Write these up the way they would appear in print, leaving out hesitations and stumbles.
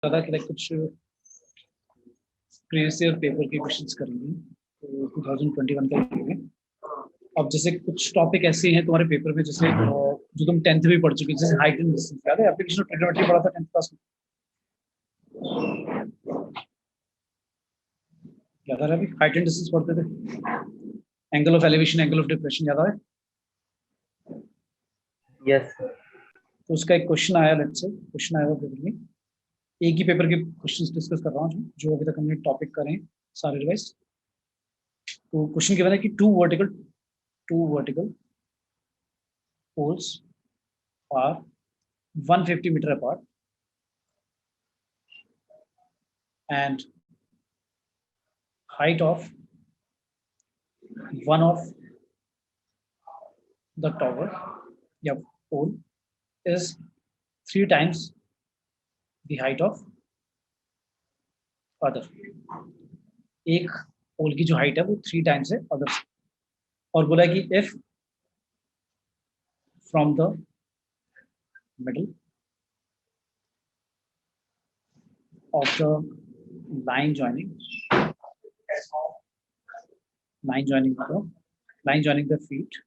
ज़्यादा कि लाइक कुछ प्रीवियस ईयर पेपर के क्वेश्चंस करेंगे तो 2021 का करेंगे। अब जैसे कुछ टॉपिक ऐसे हैं तुम्हारे पेपर में जैसे जो तुम 10th में पढ़ चुके जैसे हाइट एंड डिस्टेंस याद है एप्लीकेशन ऑफ ट्रिग्नोमेट्री पढ़ा था 10th क्लास में याद आ रहा है अभी हाइट एंड डिस्टेंस पढ़ते थे angle of elevation angle of depression याद आ रहा है यस तो उसका एक क्वेश्चन आया लेट्स से क्वेश्चन आया पेपर में एक ही पेपर के क्वेश्चंस डिस्कस कर रहा हूँ जो अभी तक हमने टॉपिक करे हैं सारे रिवाइज तो क्वेश्चन के बाद है कि to vertical poles are 150 meter apart and height of one of the tower या pole is 3 times the height of other एक पोल की जो हाइट है वो 3 टाइम्स है अदर से और बोला कि if from the middle of the line joining the feet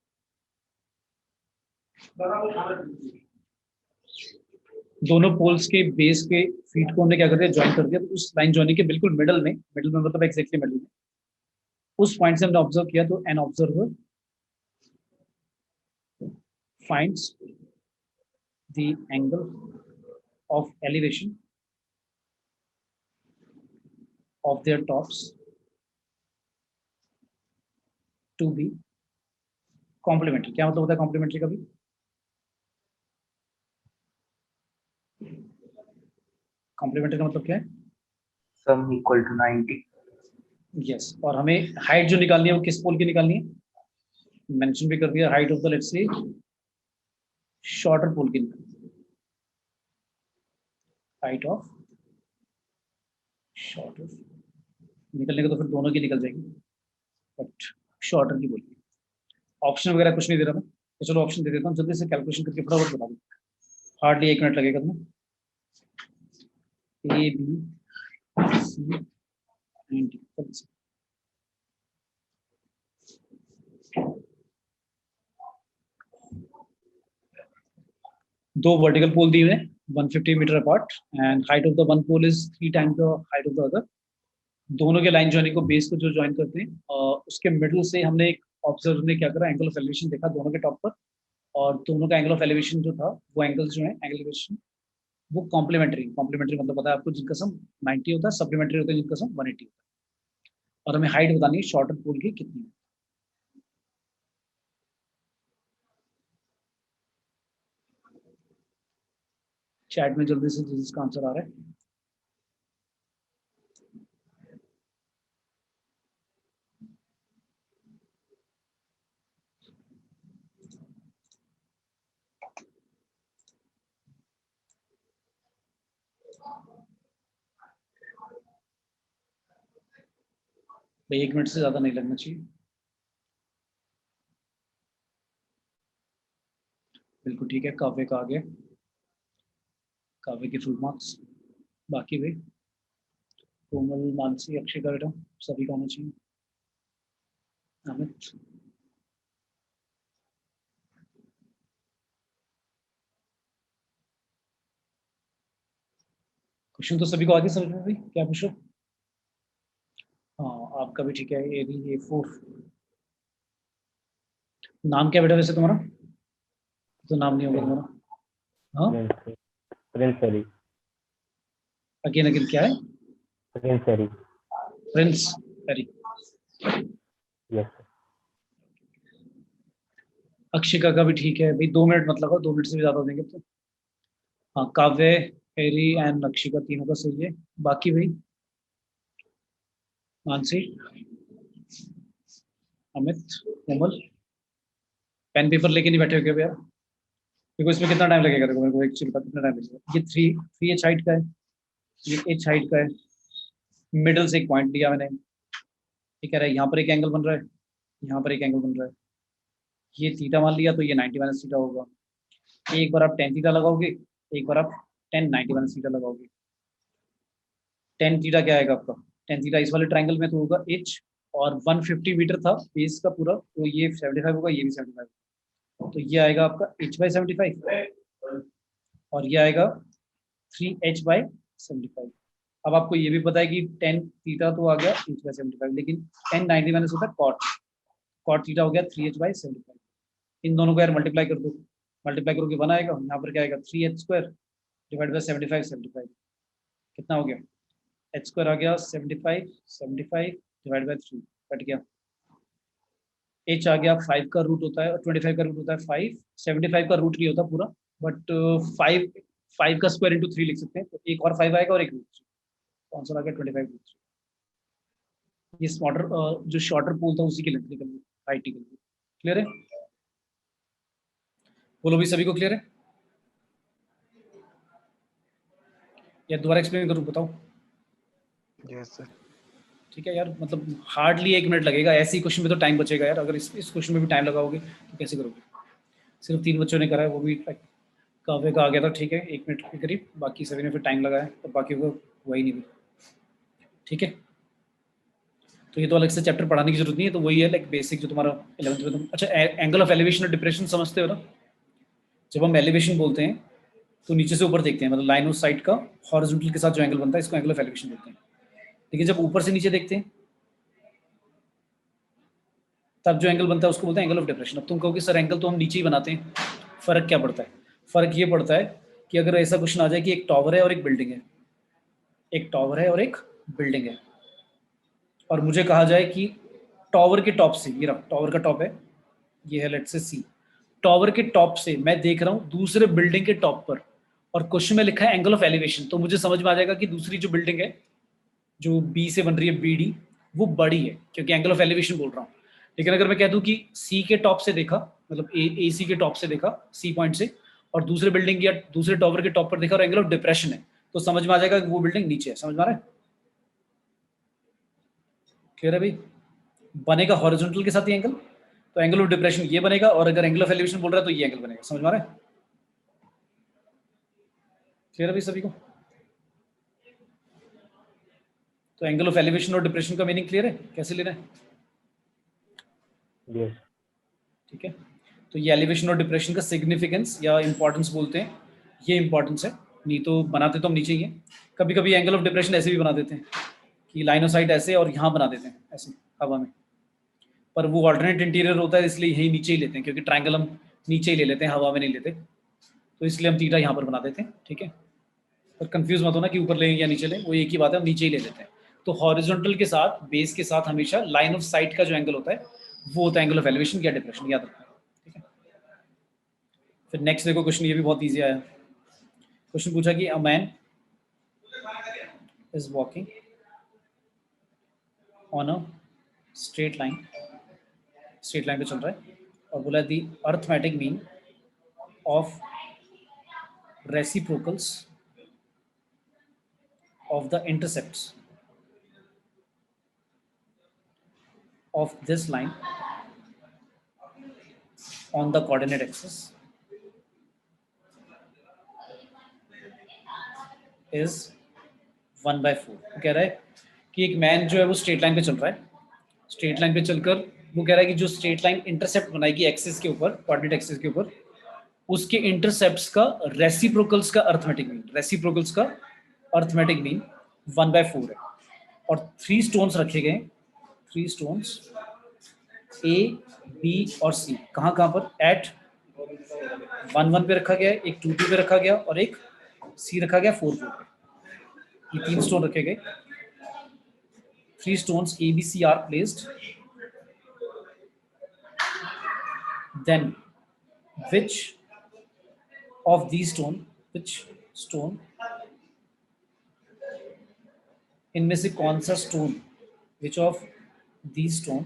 दोनों पोल्स के बेस के फीट को हमने क्या कर दिया ज्वाइन कर दिया तो उस लाइन ज्वाइनिंग के बिल्कुल मिडल में मतलब एग्जैक्टली मिडल में उस पॉइंट से हमने ऑब्जर्व किया तो an observer finds the angle of elevation of their tops to be complementary क्या मतलब होता है कॉम्प्लीमेंट्री का भी कॉम्प्लीमेंट्री का मतलब क्या है सम इक्वल टू 90 यस और हमें हाइट जो निकालनी है वो किस पोल की निकालनी है मेंशन भी कर दिया height of the let's say shorter pole की हाइट ऑफ शॉर्टर निकलने का तो फिर दोनों की निकल जाएगी बट शॉर्टर की बोलिए ऑप्शन वगैरह कुछ नहीं दे रहा मैं तो चलो ऑप्शन दे देता हूँ जल्दी से कैलकुलेशन करके फटाफट बता दो हार्डली 1 मिनट लगेगा तुम्हें A B C and D दो वर्टिकल पोल दिए हुए 150 metre apart and height of the one pole is 3 times the height of the other दोनों के लाइन ज्वाइनिंग को बेस को जो ज्वाइन करते हैं उसके मिडल से हमने एक ऑब्जर्वर ने क्या करा एंगल ऑफ एलिवेशन देखा दोनों के टॉप पर और दोनों का एंगल ऑफ एलिवेशन जो था वो एंगल्स जो है एलिवेशन वो कॉम्प्लीमेंट्री मतलब पता है आपको जिनका सम 90 होता है सप्लीमेंट्री होता है जिनका सम 180 होता है और हमें हाइट बतानी है शॉर्टर पोल की कितनी है चैट में जल्दी से जिसका आंसर आ रहा है भाई 1 मिनट से ज्यादा नहीं लगना चाहिए बिल्कुल ठीक है काव्य का आ गया काव्य के फुल मार्क्स बाकी भाई कोमल मानसी अक्षय का सभी का आना चाहिए अमित क्वेश्चन तो सभी को आगे समझ में भाई क्या पूछो हाँ आपका भी ठीक है ए बी A4 नाम क्या बेटा वैसे तुम्हारा तो नाम नहीं होगा तुम्हारा हाँ प्रिंस हरी अगेन अगेन क्या है प्रिंस हरी प्रिंस हरी यस अक्षिका का भी ठीक है भाई 2 मिनट मत लगाओ 2 मिनट से भी ज्यादा हो देंगे तो हाँ काव्य हैरी एंड अक्षिका तीनों का सही है बाकी भाई मानसी अमित कोमल पेन पेपर लेके नहीं बैठे हो क्या भैया देखो इसमें कितना टाइम लगेगा देखो मेरे को एक्चुअली पता कितना टाइम लगेगा ये थ्री एच हाइट का है ये एच हाइट का है मिडल से एक पॉइंट लिया मैंने ये कह रहा है यहाँ पर एक एंगल बन रहा है यहाँ पर एक एंगल बन रहा है ये थीटा मान लिया तो ये 90 माइनस थीटा होगा एक बार आप 10 थीटा लगाओगे एक बार आप 10 90 माइनस थीटा लगाओगे टेन थीटा क्या आएगा आपका, टेन थीटा इस वाले ट्रायंगल में तो होगा एच, और 150 मीटर था बेस का पूरा, तो ये 75 होगा, ये भी 75, तो ये आएगा आपका h/75 और ये आएगा 3h/75। अब आपको ये भी पता है कि टेन थीटा तो आ गया h/75, लेकिन टेन 90 माइनस होता है कॉट थीटा हो गया 3h/75। इन दोनों को यार मल्टीप्लाई कर दो, मल्टीप्लाई करोगे 1 आएगा, यहाँ पर क्या आएगा 3h² डिवाइड बाई 75 कितना हो गया, h² आ गया 75 डिवाइड बाई 3 कट गया, h आ गया 5 का रूट होता है और 25 का रूट होता है 5, 75 का रूट नहीं होता पूरा, बट 5 का स्क्वायर इंटू 3 लिख सकते हैं, तो एक और 5 आएगा और एक रूट 3, तो आंसर आ गया 25 रूट 3। ये स्मॉटर जो शॉर्टर पोल था उसी की लेंथ निकल गई, हाइट निकल गई। क्लियर है, बोलो भी सभी को क्लियर है या दोबारा एक्सप्लेन करूँ, बताओ। Yes sir. ठीक है यार, मतलब हार्डली 1 मिनट लगेगा, ऐसे ही क्वेश्चन में तो टाइम बचेगा यार, अगर इस क्वेश्चन में भी टाइम लगाओगे तो कैसे करोगे। सिर्फ 3 बच्चों ने करा है, वो भी काव्य का आ गया था, ठीक है 1 मिनट के करीब, बाकी सभी ने फिर टाइम लगाया तो बाकी को हुआ ही नहीं भी। ठीक है, तो ये तो अलग से चैप्टर पढ़ाने की जरूरत नहीं है, तो वही है लाइक बेसिक जो तुम्हारा 11th में तुम, अच्छा एंगल ऑफ एलिवेशन और डिप्रेशन समझते हो ना। जब हम एलिवेशन बोलते हैं तो नीचे से ऊपर देखते हैं, मतलब लाइन ऑफ साइट का हॉरिजॉन्टल के साथ जो एंगल बनता है इसको एंगल ऑफ एलिवेशन बोलते हैं। लेकिन जब ऊपर से नीचे देखते हैं तब जो एंगल बनता है उसको बोलते हैं एंगल ऑफ डिप्रेशन। अब तुम कहोगे सर एंगल तो हम नीचे ही बनाते हैं, फर्क क्या पड़ता है। फर्क ये पड़ता है कि अगर ऐसा क्वेश्चन आ जाए कि एक टावर है और एक बिल्डिंग है, एक टावर है और एक बिल्डिंग है, और मुझे कहा जाए कि टावर के टॉप से, ये रहा टावर का टॉप है, ये है लेट्स से सी, टावर के टॉप से मैं देख रहा हूँ दूसरे बिल्डिंग के टॉप पर, और क्वेश्चन में लिखा है एंगल ऑफ एलिवेशन, तो मुझे समझ में आ जाएगा कि दूसरी जो बिल्डिंग है जो बी से बन रही है BD, वो बड़ी है क्योंकि एंगल ऑफ एलिवेशन बोल रहा हूँ। लेकिन अगर मैं कह दूं कि सी के टॉप से देखा, मतलब AC के टॉप से देखा, सी पॉइंट से, और दूसरे बिल्डिंग या दूसरे टावर के टॉप पर देखा और एंगल ऑफ डिप्रेशन है, तो समझ में आ जाएगा कि वो बिल्डिंग नीचे है। समझ में आ रहा है, क्लियर है भाई। बनेगा हॉरिजॉन्टल के साथ ही एंगल, तो एंगल ऑफ डिप्रेशन ये बनेगा, और अगर एंगल ऑफ एलिवेशन बोल रहा है तो ये एंगल बनेगा। समझ में आ रहा है, क्लियर है भाई सभी को। तो एंगल ऑफ एलिवेशन और डिप्रेशन का मीनिंग क्लियर है, कैसे लेना है। यस। ठीक है, तो ये एलिवेशन और डिप्रेशन का सिग्निफिकेंस या इंपॉर्टेंस बोलते हैं, ये इंपॉर्टेंस है, नहीं तो बनाते तो हम नीचे ही हैं। कभी कभी एंगल ऑफ डिप्रेशन ऐसे भी बना देते हैं कि लाइन ऑफ साइट ऐसे और यहाँ बना देते हैं ऐसे हवा में, पर वो ऑल्टरनेट इंटीरियर होता है इसलिए यही नीचे ही लेते हैं, क्योंकि ट्रायंगल हम नीचे ही ले लेते हैं, हवा में नहीं लेते, तो इसलिए हम थीटा यहाँ पर बना देते हैं। ठीक है, पर कंफ्यूज मत होना कि ऊपर लें या नीचे लें, वो एक ही बात है, हम नीचे ही ले लेते हैं। तो हॉरिजॉन्टल के साथ बेस के साथ हमेशा लाइन ऑफ साइट का जो एंगल होता है वो होता है एंगल ऑफ एलिवेशन या डिप्रेशन, याद रखना। ठीक है, फिर नेक्स्ट देखो क्वेश्चन, ये भी बहुत ईजी आया। क्वेश्चन पूछा कि a man is walking on a straight line, straight line पे चल रहा है, और बोला the arithmetic mean of reciprocals of the intercepts of this line on the coordinate axis is 1/4। वो कह रहा है कि एक मैन जो है वो स्ट्रेट लाइन पे चल रहा है, स्ट्रेट लाइन पे चलकर वो कह रहा है कि जो स्ट्रेट लाइन इंटरसेप्ट बनाएगी एक्सिस के ऊपर, कोऑर्डिनेट एक्सिस के ऊपर, उसके इंटरसेप्ट्स का रेसिप्रोकल्स का अर्थमेटिक मीन, रेसिप्रोकल्स का अर्थमेटिक मीन 1/4 है। और 3 स्टोन्स रखे गए, 3 स्टोन्स A, B और C, कहाँ कहाँ पर, एट 1 पे रखा गया, एक 2 पे रखा गया, और एक C रखा गया 4 पे। ये 3 स्टोन रखे गए, 3 stones A, B, C are placed, then which of these stone, which stone, इनमें से कौन सा stone, which of these stone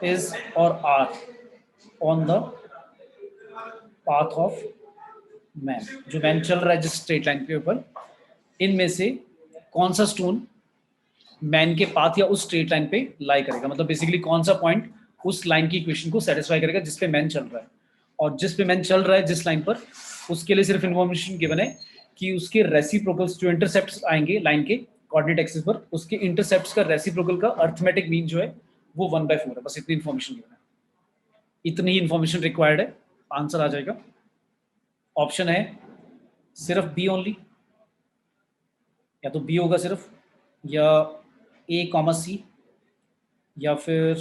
is or are on the path of man, जो मैन चल रहा है जिस स्ट्रेट लाइन के ऊपर, इनमें से कौन सा स्टोन मैन के पाथ या उस स्ट्रेट लाइन पे लाई करेगा, मतलब बेसिकली कौन सा पॉइंट उस लाइन की इक्वेशन को सेटिस्फाई करेगा जिस पे मैन चल रहा है। और जिस पे मैन चल रहा है जिस लाइन पर, उसके लिए सिर्फ इन्फॉर्मेशन गिवन है कि उसके रेसिप्रोकल्स जो इंटरसेप्ट्स आएंगे लाइन के कोऑर्डिनेट एक्सिस पर, उसके इंटरसेप्ट्स का रेसिप्रोकल का अर्थमेटिक मीन जो है वो 1/4 है। बस इतनी इन्फॉर्मेशन गिवन है, इतनी ही इन्फॉर्मेशन रिक्वायर्ड है, आंसर आ जाएगा। ऑप्शन है सिर्फ बी ओनली, या तो बी होगा सिर्फ, या ए कॉमा सी, या फिर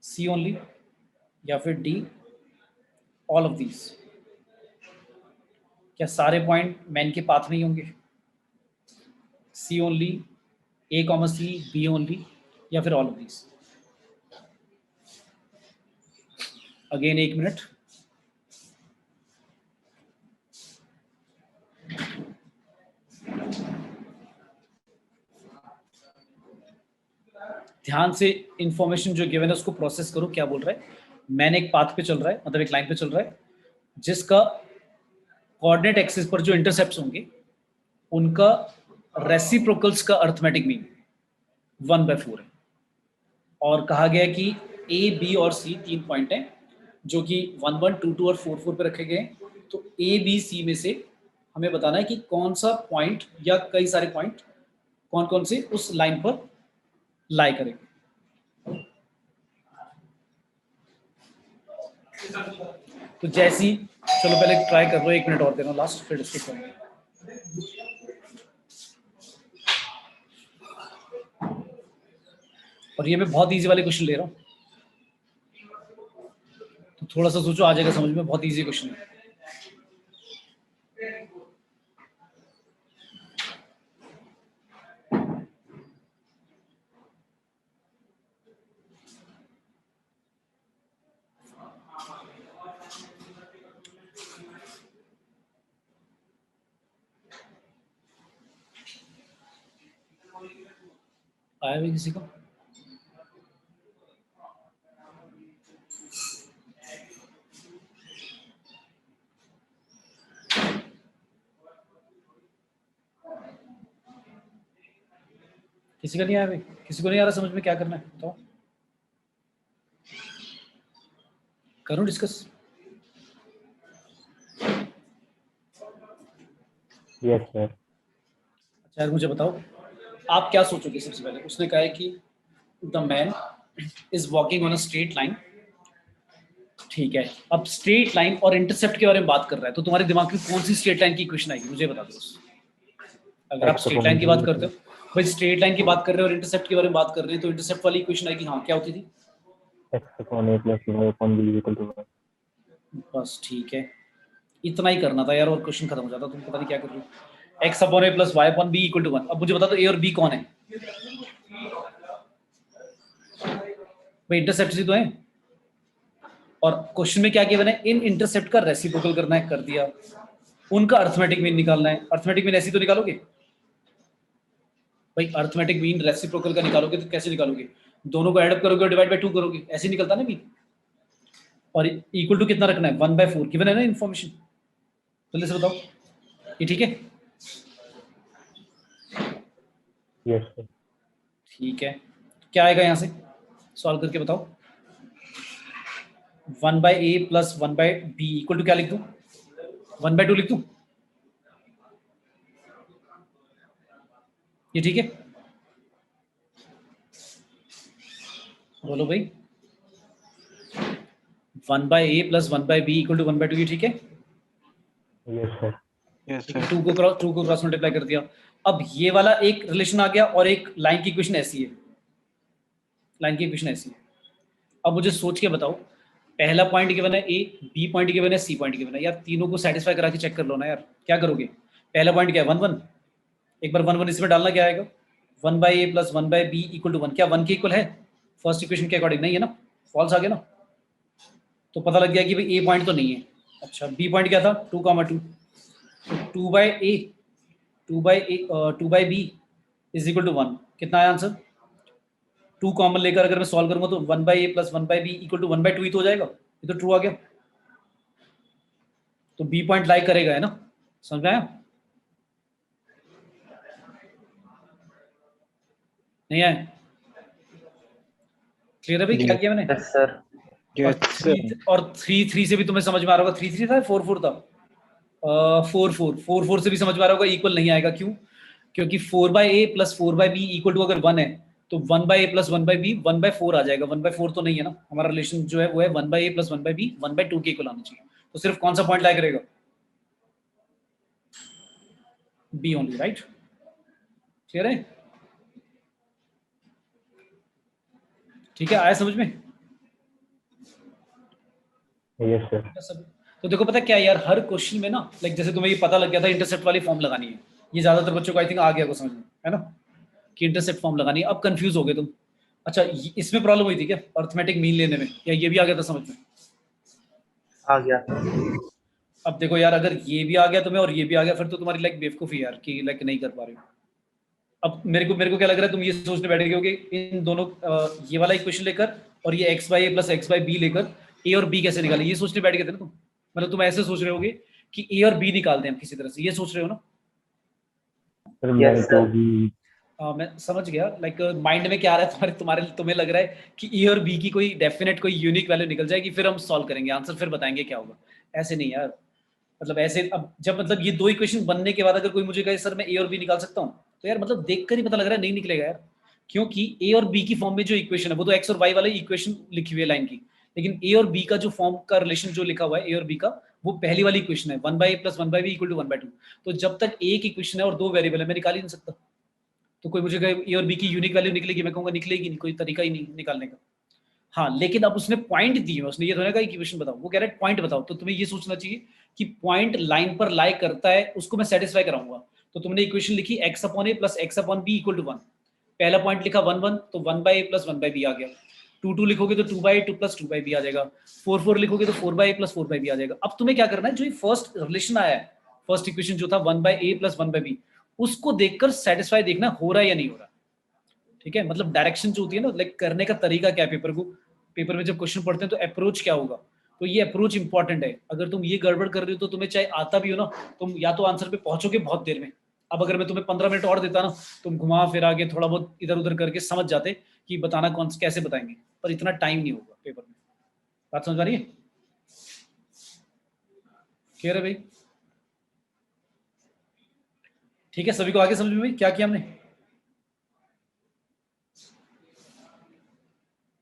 सी ओनली, या फिर डी ऑल ऑफ दीज। क्या सारे पॉइंट मैन के पाथ में ही होंगे? सी ओनली, ए कॉमा सी, बी ओनली, या फिर all of these? Again 1 minute. ध्यान से इंफॉर्मेशन जो गिवन है उसको प्रोसेस करो। क्या बोल रहा है? मैन एक पाथ पे चल रहा है, मतलब एक लाइन पे चल रहा है, जिसका कोऑर्डिनेट एक्सिस पर जो इंटरसेप्ट्स होंगे उनका रेसिप्रोकल्स का अर्थमेटिक मीन 1/4 है। और कहा गया कि ए, बी और सी 3 पॉइंट हैं जो कि 1 1 2 2 और 4 4 पे रखे गए हैं। तो ए बी सी में से हमें बताना है कि कौन सा पॉइंट या कई सारे पॉइंट कौन कौन से उस लाइन पर लाई करेंगे। तो जैसी, चलो पहले ट्राई कर लो, 1 मिनट और देना लास्ट, फिर डिस्कस करेंगे। और ये मैं बहुत इजी वाले क्वेश्चन ले रहा हूँ, तो थोड़ा सा सोचो, आ जाएगा समझ में। बहुत इजी क्वेश्चन है। आया भी किसी को? किसी का नहीं आया भाई? किसी को नहीं आ रहा समझ में क्या करना है बताओ, करूं डिस्कस? Yes sir. अच्छा यार मुझे बताओ, आप क्या सोचोगे? सबसे पहले उसने कहा है कि the man is walking on a straight line, ठीक है। अब स्ट्रेट लाइन और इंटरसेप्ट के बारे में बात कर रहा है, तो तुम्हारे दिमाग में कौन सी स्ट्रेट लाइन की इक्वेशन आएगी मुझे बता दो। अगर आप स्ट्रेट लाइन की बात करते हो, भाई स्ट्रेट लाइन की बात कर रहे हो और इंटरसेप्ट के बारे में बात कर रहे हैं, तो इंटरसेप्ट वाली इक्वेशन आएगी, हाँ क्या होती थी? बस ठीक है, इतना ही करना था यार और क्वेश्चन खत्म हो जाता। तुम पता नहीं क्या कर रहे हो। x upon a plus y upon b equal to 1। अब मुझे बता दो a और b कौन है? भाई इंटरसेप्ट ही तो है, और क्वेश्चन में क्या गिवन है? इन इंटरसेप्ट का रेसिप्रोकल करना है, कर दिया। उनका अर्थमेटिक मीन निकालना है। अर्थमेटिक मीन ऐसे तो निकालोगे भाई, अर्थमेटिक मीन रेसिप्रोकल का निकालोगे तो कैसे निकालोगे? दोनों को ऐड अप करोगे और डिवाइड बाय 2 करोगे, ऐसे निकलता ना मीन। और इक्वल टू कितना रखना है? 1/4 गिवन है ना इन्फॉर्मेशन। जल्दी से बताओ, ये ठीक है? Yes sir. ठीक है, क्या आएगा यहाँ से? सॉल्व करके बताओ। 1/a plus 1/b equal to क्या लिख दूं? 1/2 लिख दूं? ये ठीक है? बोलो भाई। 1/a plus 1/b equal to 1/2, ये ठीक है? Yes sir. Yes sir. 2 को क्रॉस मल्टीप्लाई कर दिया। अब ये वाला एक रिलेशन आ गया और एक लाइन की इक्वेशन ऐसी है, लाइन की इक्वेशन ऐसी है। अब मुझे सोच के बताओ, पहला पॉइंट गिवन है ए, बी पॉइंट गिवन है, सी पॉइंट गिवन है। यार तीनों को सेटिस्फाई करा के चेक कर लो ना यार, क्या करोगे? पहला पॉइंट क्या है? 1 1। एक बार 1 1 इसमें डालना, क्या आएगा? 1/a plus 1/b equal to 1। क्या 1 के इक्वल है फर्स्ट इक्वेशन के अकॉर्डिंग? नहीं है ना, फॉल्स आ गया ना। तो पता लग गया कि भाई ए पॉइंट तो नहीं है। अच्छा बी पॉइंट क्या था? 2,2। 2/b is equal to 1। कितना आया आंसर? 2 कॉमन लेकर अगर मैं सॉल्व करूंगा तो 1/a plus 1/b equal to 1/2 ही तो हो जाएगा। ये तो ट्रू आ गया। तो बी पॉइंट लाई करेगा, है ना? समझ में आया? नहीं आया? क्लियर है भाई क्या किया मैंने? Yes sir. Yes sir. और 3 3 से भी तुम्हें समझ में आ रहा होगा। 3 3 था, 4 4 था? 4 से भी समझ में आ रहा होगा इक्वल नहीं आएगा, क्यों? क्योंकि 4/a plus 4/b equal to अगर 1 है तो 1/a प्लस 1/b 1/4 आ जाएगा। 1/4 तो नहीं है ना, हमारा रिलेशन जो है वो है 1/a प्लस 1/b 1/2 के इक्वल आना चाहिए। तो सिर्फ कौन सा पॉइंट लाइक रहेगा? B only, right? क्लियर है? ठीक है, आया समझ में? Yes sir. सब तो देखो, पता है क्या यार, हर क्वेश्चन में ना लाइक जैसे तुम्हें ये पता लग गया था इंटरसेप्ट वाली फॉर्म लगानी है, ये ज्यादातर बच्चों को आई थिंक आ गया को समझ में, है ना, कि इंटरसेप्ट फॉर्म लगानी है। अब कंफ्यूज हो गए तुम। अच्छा, इसमें प्रॉब्लम हुई थी क्या अर्थमेटिक मीन लेने में, या ये भी आ गया था समझ में? आ गया। अब देखो यार, अगर ये भी आ गया तुम्हें और ये भी आ गया, फिर तो तुम्हारी लाइक बेवकूफी यार कि लाइक नहीं कर पा रहे हो। अब मेरे को क्या लग रहा है, तुम ये सोचने बैठे हो कि इन दोनों ये वाला इक्वेशन लेकर और ये x/a प्लस x/b लेकर a और b कैसे निकालें, ये सोचने बैठ गए थे ना तुम। मतलब तुम ऐसे सोच रहे होगे कि a और b निकालते हैं हम किसी तरह से, ये सोच रहे हो ना? सर मैं तो भी मैं समझ गया, लाइक माइंड में क्या आ रहा है तुम्हारे तुम्हारे तुम्हें लग रहा है कि ए और बी की कोई डेफिनेट कोई यूनिक वैल्यू निकल जाएगी, फिर हम सॉल्व करेंगे आंसर, फिर बताएंगे क्या होगा। ऐसे नहीं यार, मतलब ऐसे अब जब मतलब ये दो इक्वेशन बनने के बाद अगर कोई मुझे कहे सर मैं ए और बी निकाल सकता हूँ, तो यार मतलब देखकर ही पता लग रहा है नहीं निकलेगा यार। क्योंकि ए और बी की फॉर्म में जो इक्वेशन है वो तो एक्स और वाई वाली इक्वेशन लिखी हुई है लाइन की, लेकिन ए और बी का जो फॉर्म का रिलेशन जो लिखा हुआ है ए और बी का, वो पहली वाली इक्वेशन है 1/a plus 1/b equal to 1/2। तो जब तक एक इक्वेशन है और दो वेरिएबल है, मैं निकाल ही नहीं सकता। तो कोई मुझे कहे ए और बी की यूनिक वैल्यू निकलेगी, मैं कहूंगा निकलेगी नहीं, कोई तरीका ही नहीं निकालने का। हाँ, लेकिन अब उसने पॉइंट दी है, उसने ये थोड़ा कहा इक्वेशन बताओ, वो कह रहा है पॉइंट बताओ, तो तुम्हें ये सोचना चाहिए कि पॉइंट लाइन पर लाई करता है, उसको मैं सेटिस्फाई कराऊंगा। तो तुमने इक्वेशन लिखी x/a plus x/b equal to 1, पहला पॉइंट लिखा 1/1 तो 1/a प्लस 1/b आ गया। 2/2 लिखोगे तो 2/2 प्लस 2/b आ जाएगा। 4/4 लिखोगे तो 4/a प्लस 4/b आ जाएगा। अब तुम्हें क्या करना है, जो फर्स्ट रिलेशन आया है, फर्स्ट इक्वेशन जो था 1/a प्लस 1/b, उसको देखकर सेटिस्फाई देखना हो रहा है या नहीं हो रहा। ठीक है, मतलब डायरेक्शन जो होती है ना, लाइक करने का तरीका क्या है, पेपर को, पेपर में जब क्वेश्चन पढ़ते हैं तो अप्रोच क्या होगा, तो ये अप्रोच इंपॉर्टेंट है। अगर तुम ये गड़बड़ कर रहे हो तो तुम्हें चाहे आता भी हो ना, तुम या तो आंसर पे पहुंचोगे बहुत देर में। अब अगर मैं तुम्हें 15 मिनट और देता ना, तुम घुमा फिरा के थोड़ा बहुत इधर उधर करके समझ जाते कि बताना कौन कैसे बताएंगे, पर इतना टाइम नहीं होगा पेपर में। बात समझ आ रही है? क्लियर है भाई? ठीक है, सभी को आगे समझ में भाई क्या किया हमने?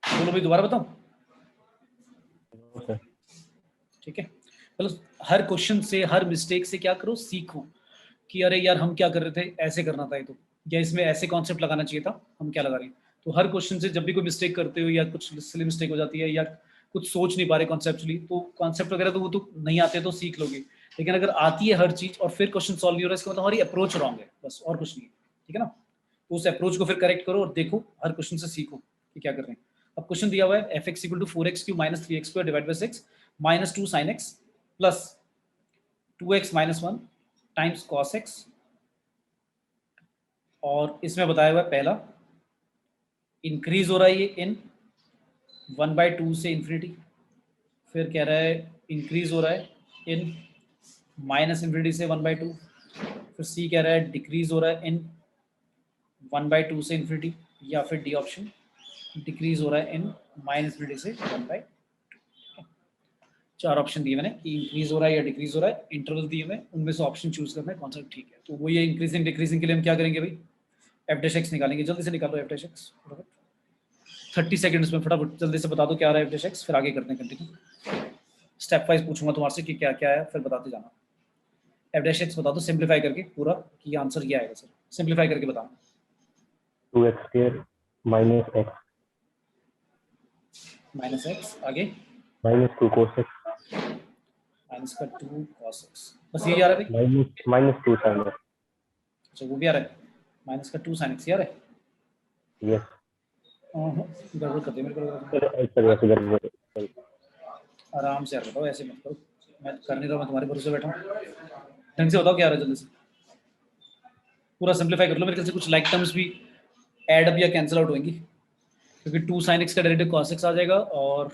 बोलो भाई, दोबारा बताऊं? सर। ठीक है, मतलब हर क्वेश्चन से हर मिस्टेक से क्या करो, सीखो कि अरे यार हम क्या कर रहे थे, ऐसे करना था ये तो, या इसमें ऐसे कॉन्सेप्ट लगाना चाहिए था, हम क्या लगा रहे हैं। तो हर क्वेश्चन से जब भी कोई मिस्टेक करते हो या कुछ सिली मिस्टेक हो जाती है या कुछ सोच नहीं पा रहे कॉन्सेप्चुअली, तो कॉन्सेप्ट वगैरह तो वो तो नहीं आते तो सीख लोगे, लेकिन अगर आती है हर चीज और फिर क्वेश्चन सॉल्व नहीं हो रहा है, इसका मतलब हमारी अप्रोच रॉन्ग है, बस और कुछ नहीं है। ठीक है ना? तो उस अप्रोच को फिर करेक्ट करो और देखो, हर क्वेश्चन से सीखो कि क्या कर रहे हैं। अब क्वेश्चन दिया हुआ है F x equal to 4x³ minus 3x² divide by 6 minus 2 sin x plus 2x minus 1 times cos x, और इसमें बताया हुआ है पहला इंक्रीज हो रहा है ये इन 1/2 से इंफिनिटी, फिर कह रहा है इंक्रीज हो रहा है इन माइनस इंफिनिटी से 1/2, फिर सी कह रहा है डिक्रीज हो रहा है इन 1/2 से इंफिनिटी, या फिर डी ऑप्शन डिक्रीज हो रहा है इन माइनस इंफिनिटी से 1/2। चार ऑप्शन दिए मैंने कि इंक्रीज हो रहा है या डिक्रीज हो रहा है, इंटरवल दिए मैं, उनमें से ऑप्शन चूज करना है कौन सा ठीक है। तो वो ये इंक्रीजिंग डिक्रीजिंग के लिए हम क्या करेंगे भाई, एफ डैश एक्स निकालेंगे। जल्दी से निकालो एफ डैश एक्स, 30 सेकंड्स में फटाफट जल्दी से बता दो क्या आ रहा है एफ डैश एक्स, फिर आगे करते हैं कंटिन्यू। स्टेप वाइज पूछूंगा तुम्हारे से कि क्या क्या है, फिर बताते जाना। एफ डैश एक्स बता दो सिंप्लीफाई करके पूरा, कि आंसर ये आएगा सर, सिंप्लीफाई करके बताओ। 2x² minus x minus x आगे माइनस 2 cos x माइनस का 2 cos x, बस यही आ रहा है भाई। Minus 2 sin x। अच्छा वो भी आ रहा है, माइनस का 2 sin x आ रहा है। यस गड़बड़ कर दिया मेरे को, सर। सर ऐसे गड़बड़। आराम से यार बताओ, ऐसे मत करो, मैं कर नहीं रहा, मैं तुम्हारे भरोसे बैठा हूँ। ढंग से बताओ क्या आ रहा है, जल्दी से पूरा सिंप्लीफाई कर लो। मेरे ख्याल से कुछ लाइक टर्म्स भी एड अप या कैंसिल आउट होंगी, क्योंकि 2 sin x का डेरिवेटिव cos x आ जाएगा, और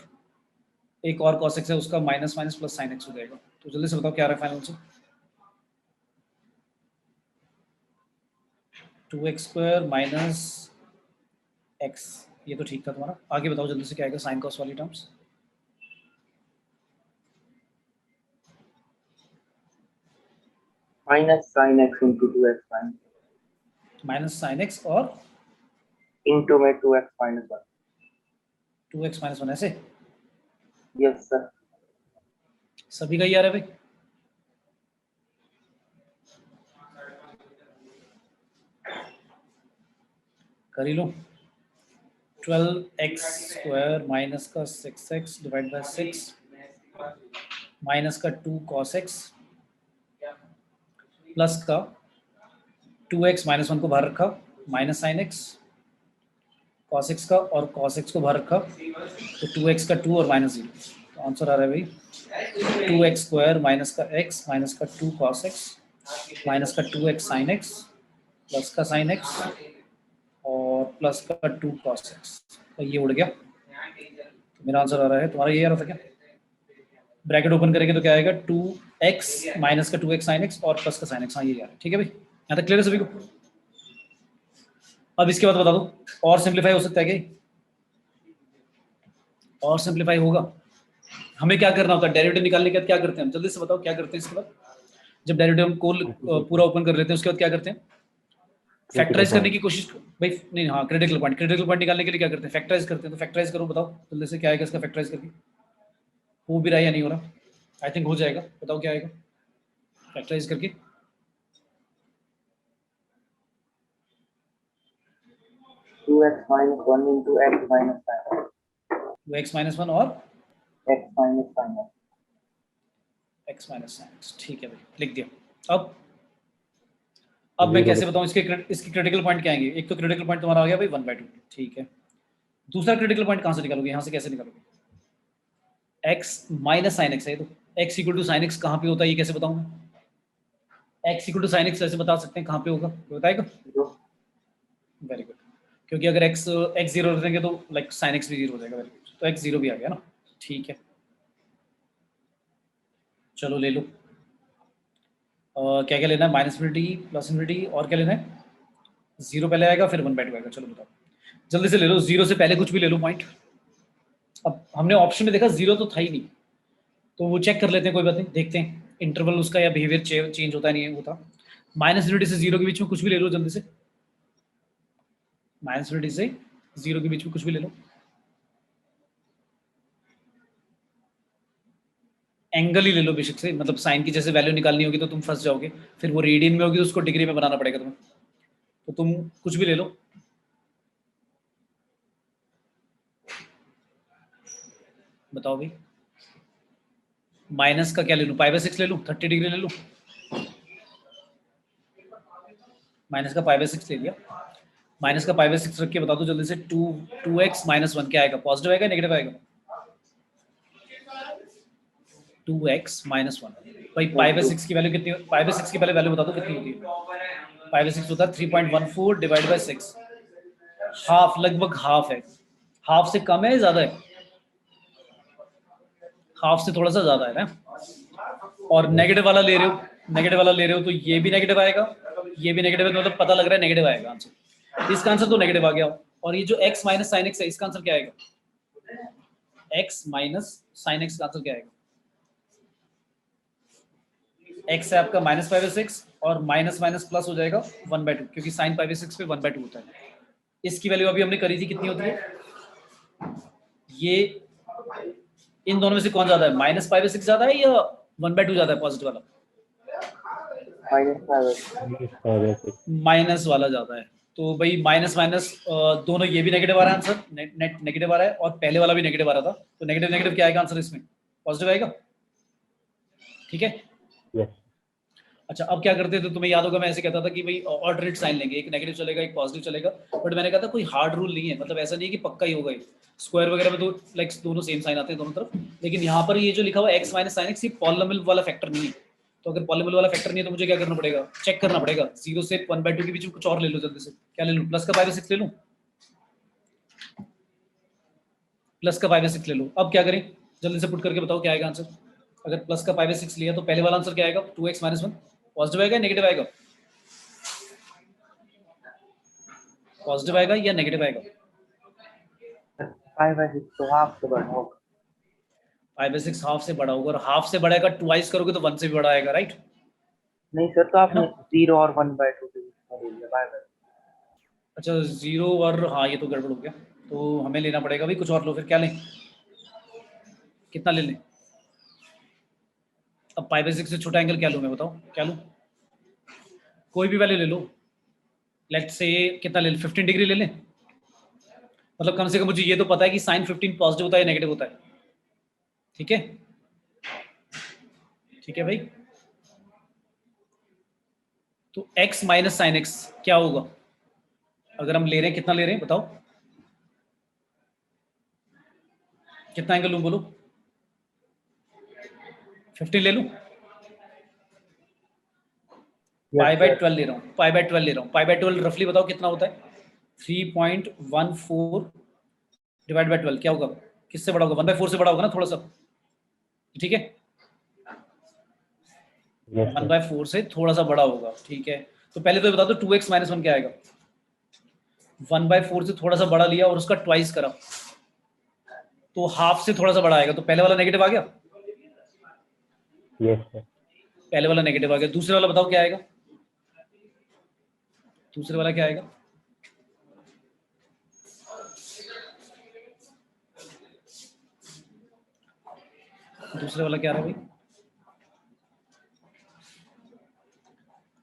एक और cos x है उसका minus minus plus sin x हो जाएगा। तो जल्दी से बताओ क्या आ रहा है फाइनल से। 2x² माइनस x, ये तो ठीक था तुम्हारा, आगे बताओ जल्दी से क्या आएगा साइन कॉस वाली terms. minus sin x into 2x minus minus sine x और into में 2x minus 1. 2x माइनस 1 ऐसे Yes sir. सभी का ही आ रहा है भाई। कर ही लो। 12x स्क्वायर माइनस का 6x डिवाइड बाय 6 माइनस का 2 cos x प्लस का 2x माइनस 1 को बाहर रखा minus sine x cos x का और cos x को बाहर रखा तो 2x का 2 और माइनस 0। तो आंसर आ रहा है भाई 2x स्क्वायर माइनस का x माइनस का 2 cos x माइनस का 2x साइन x प्लस का साइन x और प्लस का 2 cos x। तो ये उड़ गया। तो मेरा आंसर आ रहा है, तुम्हारा ये आ रहा था क्या? ब्रैकेट ओपन करेंगे तो क्या आएगा 2x माइनस का 2x साइन x और प्लस का साइन x। हाँ ये आ रहा है, ठीक है भाई, यहाँ तक क्लियर है सभी को? अब इसके बाद बता दो और सिंप्लीफाई हो सकता है क्या? और सिंप्लीफाई होगा। हमें क्या करना होता है डेरिवेटिव निकालने के बाद क्या करते हैं हम? जल्दी से बताओ क्या करते हैं इसके बाद? जब डेरिवेटिव हम को पूरा ओपन कर लेते हैं उसके बाद क्या करते हैं? फैक्टराइज करने की कोशिश भाई नहीं, हाँ क्रिटिकल पॉइंट निकालने के लिए क्या करते हैं? फैक्टराइज करते हैं। तो फैक्टराइज करो, बताओ जल्दी से क्या आएगा इसका फैक्टराइज करके। हो भी रहा है या नहीं हो रहा? आई थिंक हो जाएगा, बताओ क्या आएगा फैक्टराइज करके। 2x minus 1 into x minus sin. 2x minus 1 और x minus sin x. x minus sine x, ठीक है भाई लिख दिया। अब मैं कैसे बताऊं इसके क्रिटिकल पॉइंट क्या आएंगे? एक तो क्रिटिकल पॉइंट तुम्हारा आ गया भाई 1/2, ठीक है। दूसरा क्रिटिकल पॉइंट कहां से निकालोगे? यहां से कैसे निकालोगे? x माइनस साइन x है तो x equal to sine x कहां पे होता है ये कैसे बताऊं मैं? x equal to sine x कैसे बता सकते हैं कहां पे होगा? बताएगा? वेरी गुड, क्योंकि अगर x 0 रख देंगे तो लाइक साइन x भी 0 हो जाएगा। वेरी गुड, तो x 0 भी आ गया ना, ठीक है। चलो ले लो। क्या क्या लेना है? माइनस इन्फिनिटी प्लस इन्फिनिटी और क्या लेना है? 0 पहले आएगा फिर 1/2 आएगा। चलो बताओ जल्दी से ले लो, 0 से पहले कुछ भी ले लो पॉइंट। अब हमने ऑप्शन में देखा 0 तो था ही नहीं, तो वो चेक कर लेते हैं, कोई बात नहीं, देखते हैं इंटरवल उसका या बिहेवियर चेंज होता नहीं होता। माइनस इन्फिनिटी से 0 के बीच में कुछ भी ले लो जल्दी से। माइनस इन्फिनिटी से 0 के बीच में कुछ भी ले लो। एंगल ही ले लो बेशक से, मतलब साइन की जैसे वैल्यू निकालनी होगी तो तुम फंस जाओगे, फिर वो रेडियन में होगी तो उसको डिग्री में बनाना पड़ेगा तुम्हें। तो तुम कुछ भी ले लो। बताओ भाई माइनस का क्या ले लूं? π/6 ले लूं? 30 डिग्री ले लूं? माइनस का π/6 ले लिया। माइनस का π/6 रख के बता दो जल्दी से 2x माइनस 1 क्या आएगा? पॉजिटिव आएगा नेगेटिव आएगा? 2x माइनस 1 भाई π/6 की वैल्यू कितनी? π/6 की पहले वैल्यू बता दो कितनी होती है? π/6 होता है 3.14 डिवाइड बाय 6, हाफ, लगभग हाफ है। हाफ से कम है ज्यादा है? हाफ से थोड़ा सा ज्यादा है ना। और नेगेटिव वाला ले रहे हो, नेगेटिव वाला ले रहे हो तो ये भी नेगेटिव आएगा, ये भी नेगेटिव है, तो मतलब पता लग रहा है नेगेटिव आएगा आंसर। इसका आंसर तो नेगेटिव आ गया। और ये जो x माइनस साइन एक्स है इसका आंसर क्या आएगा? x माइनस साइन एक्स का आंसर क्या आएगा? x है आपका माइनस π/6 और माइनस माइनस प्लस हो जाएगा 1/2, क्योंकि साइन π/6 पे 1/2 होता है। इसकी वैल्यू अभी हमने करी थी, कितनी होती है? ये इन दोनों में से कौन ज्यादा है? माइनस π/6 ज्यादा है या 1/2 ज्यादा है पॉजिटिव वाला? माइनस वाला ज्यादा है। तो भाई माइनस माइनस दोनों, ये भी नेगेटिव आ रहा है आंसर, नेट नेगेटिव आ रहा है और पहले वाला भी नेगेटिव आ रहा था, तो नेगेटिव नेगेटिव क्या आएगा आंसर इसमें? पॉजिटिव आएगा, ठीक है। अच्छा अब क्या करते थे, तुम्हें याद होगा मैं ऐसे कहता था कि भाई ऑल्टरनेट साइन लेंगे, एक नेगेटिव चलेगा एक पॉजिटिव चलेगा, बट मैंने कहा था कोई हार्ड रूल नहीं है, मतलब ऐसा नहीं है कि पक्का ही होगा। स्क्वायर वगैरह में तो लाइक दोनों सेम साइन आते हैं दोनों तरफ, लेकिन यहाँ पर ये जो लिखा हुआ x माइनस साइन एक्स ये पॉलिनोमियल वाला फैक्टर नहीं है। तो अगर पॉलिनोमियल वाला फैक्टर नहीं है तो मुझे क्या करना पड़ेगा? चेक करना पड़ेगा। 0 से 1/2 के बीच में कुछ और ले लो जल्दी से। क्या ले लूँ? प्लस का π/6 ले लूँ? प्लस का π/6 ले लो। अब क्या करें जल्दी से पुट करके बताओ क्या आएगा आंसर? अगर प्लस का π/6 लिया तो पहले वाला आंसर क्या आएगा? 2x माइनस 1 पॉजिटिव आएगा नेगेटिव आएगा? पॉजिटिव आएगा या नेगेटिव आएगा? π/6 तो हाफ से बड़ा होगा। π/6 हाफ से बड़ा होगा, और हाफ से बड़ा आएगा ट्वाइस करोगे तो 1 से भी बड़ा आएगा, राइट? नहीं सर, तो है आपने ना? 0 और 1/2 के बीच में ले लिया, बाय बाय। अच्छा 0 और हाँ ये तो गड़बड़ हो गया, तो हमें लेना पड़ेगा भाई कुछ और। लो फिर क्या लें, कितना ले लें? अब π/6 से छोटा एंगल क्या लूँ मैं, बताओ क्या लूँ? कोई भी वैल्यू ले लो, लेट्स से कितना ले लें, 15 डिग्री ले लें। मतलब कम से कम मुझे ये तो पता है कि साइन 15 पॉजिटिव होता है या नेगेटिव होता है। ठीक है, ठीक है भाई। तो x माइनस साइन एक्स क्या होगा? अगर हम ले रहे हैं, कितना ले रहे हैं बताओ, कितना एंगल लूँ बोलो? 15 ले लूँ? π/12 ले रहा हूँ, π/12 ले रहा हूँ। π/12 रफली बताओ कितना होता है? 3.14 डिवाइड बाय 12 क्या होगा? किससे बड़ा होगा? 1/4 से बड़ा होगा ना थोड़ा सा, ठीक है? Yes, sir. 1/4 से थोड़ा सा बड़ा होगा, ठीक है। तो पहले तो ये बता दो 2x माइनस 1 क्या आएगा? 1/4 से थोड़ा सा बड़ा लिया और उसका ट्वाइस करा, तो हाफ से थोड़ा सा बड़ा आएगा, तो पहले वाला नेगेटिव आ गया, Yes, sir. पहले वाला नेगेटिव आ गया। दूसरे वाला बताओ क्या आएगा? दूसरे वाला क्या आएगा? दूसरे वाला क्या रहा भाई?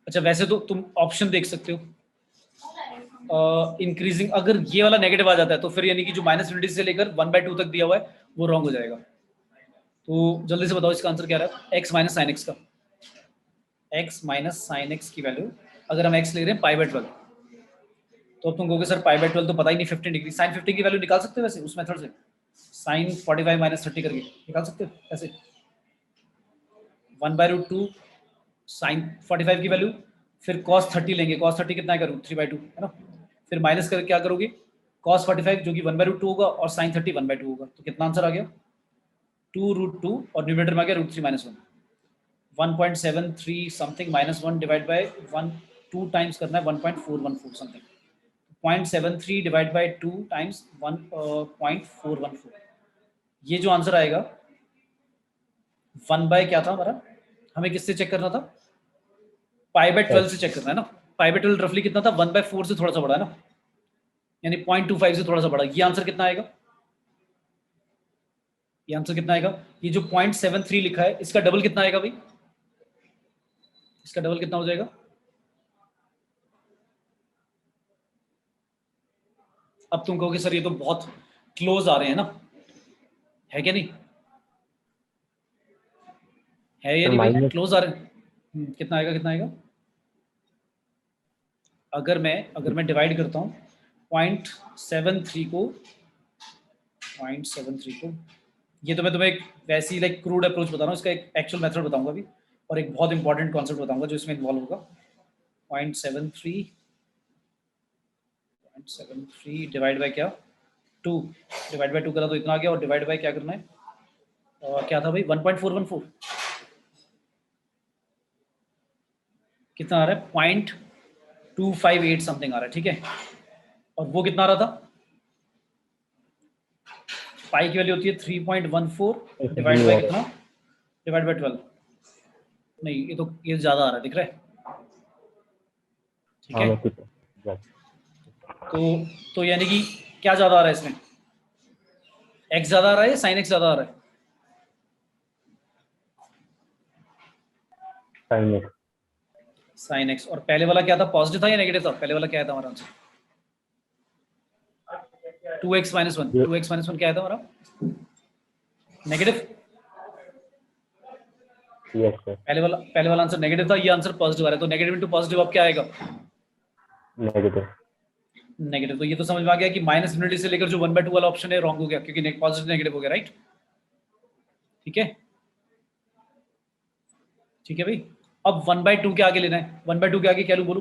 अच्छा वैसे तो तुम ऑप्शन देख सकते हो, इंक्रीजिंग। अगर ये वाला नेगेटिव आ जाता है तो फिर यानी कि जो -∞ से लेकर 1/2 तक दिया हुआ है वो रॉन्ग हो जाएगा। तो जल्दी से बताओ इसका आंसर क्या रहा है? x माइनस साइन एक्स का, x माइनस साइन एक्स की वैल्यू, अगर हम x ले रहे हैं π/12, तो तुम कहोगे सर π/12 तो पता ही नहीं 15 डिग्री। साइन 15 की वैल्यू निकाल सकते हो वैसे उस मेथड से, साइन 45 माइनस 30 करके निकाल सकते हो ऐसे। 1/√2 साइन 45 की वैल्यू, फिर cos 30 लेंगे, cos 30 कितना है करूँ 3/2 है ना, फिर माइनस कर क्या करोगे cos 45 जो कि 1/√2 होगा और sin 30 1/2 होगा, तो कितना आंसर आ गया 2√2 और न्यूमरेटर में आ गया √3 - 1, 1.73 समथिंग -1 डिवाइड बाय 1 2 टाइम्स करना है 1.414 समथिंग, 0.73 डिवाइड बाय 2 टाइम्स 1.414, ये जो आंसर आएगा 1 बाय क्या था हमारा, हमें किससे चेक करना था? π/12 से चेक करना है ना। π/12 रफली कितना था? 1/4 से थोड़ा सा बड़ा है ना, यानी 0.25 से थोड़ा सा बड़ा। ये आंसर कितना आएगा? ये आंसर कितना आएगा? ये जो 0.73 लिखा है इसका डबल कितना आएगा भाई? इसका डबल कितना हो जाएगा? अब तुम कहोगे सर ये तो बहुत क्लोज आ रहे हैं ना, है क्या नहीं? है या Sir, नहीं भाई? minus. क्लोज आ रहे हैं। कितना आएगा, कितना आएगा? अगर मैं डिवाइड करता हूँ 0.73 को 0.73 को, ये तो मैं तुम्हें एक वैसी लाइक क्रूड अप्रोच बता रहा हूँ, इसका एक एक्चुअल मेथड बताऊंगा अभी, और एक बहुत इंपॉर्टेंट कॉन्सेप्ट बताऊंगा जो इसमें इन्वॉल्व होगा। 0.73 डिवाइड बाय क्या 2, डिवाइड बाय 2 करा तो इतना आ गया, और डिवाइड बाय क्या करना है, और क्या था भाई 1.414, कितना आ रहा है 0.258 समथिंग आ रहा है, ठीक है। और वो कितना आ रहा था, पाई की वैल्यू होती है 3.14 डिवाइड बाय कितना, डिवाइड बाय 12, नहीं ये तो ये ज्यादा आ रहा है दिख रहा है, ठीक है। तो यानी कि क्या ज्यादा आ रहा है इसमें, x ज्यादा आ रहा है या साइन x ज्यादा आ रहा है? Sin x. Sine x। और पहले वाला क्या था, पॉजिटिव था या नेगेटिव था? पहले वाला क्या था हमारा आंसर? 2x - 1, 2x - 1 क्या था हमारा, नेगेटिव। Yes, sir. पहले वाला आंसर नेगेटिव था, ये आंसर पॉजिटिव आ रहा है, तो नेगेटिव इंटू पॉजिटिव अब क्या आएगा, Negative. नेगेटिव। तो ये तो समझ में आ गया कि -∞ से लेकर जो 1/2 वाला ऑप्शन है रॉन्ग हो गया, क्योंकि पॉजिटिव नेगेटिव हो गया, राइट। ठीक है, ठीक है भाई। अब 1/2 के आगे लेना है, 1/2 के आगे क्या लूं बोलो,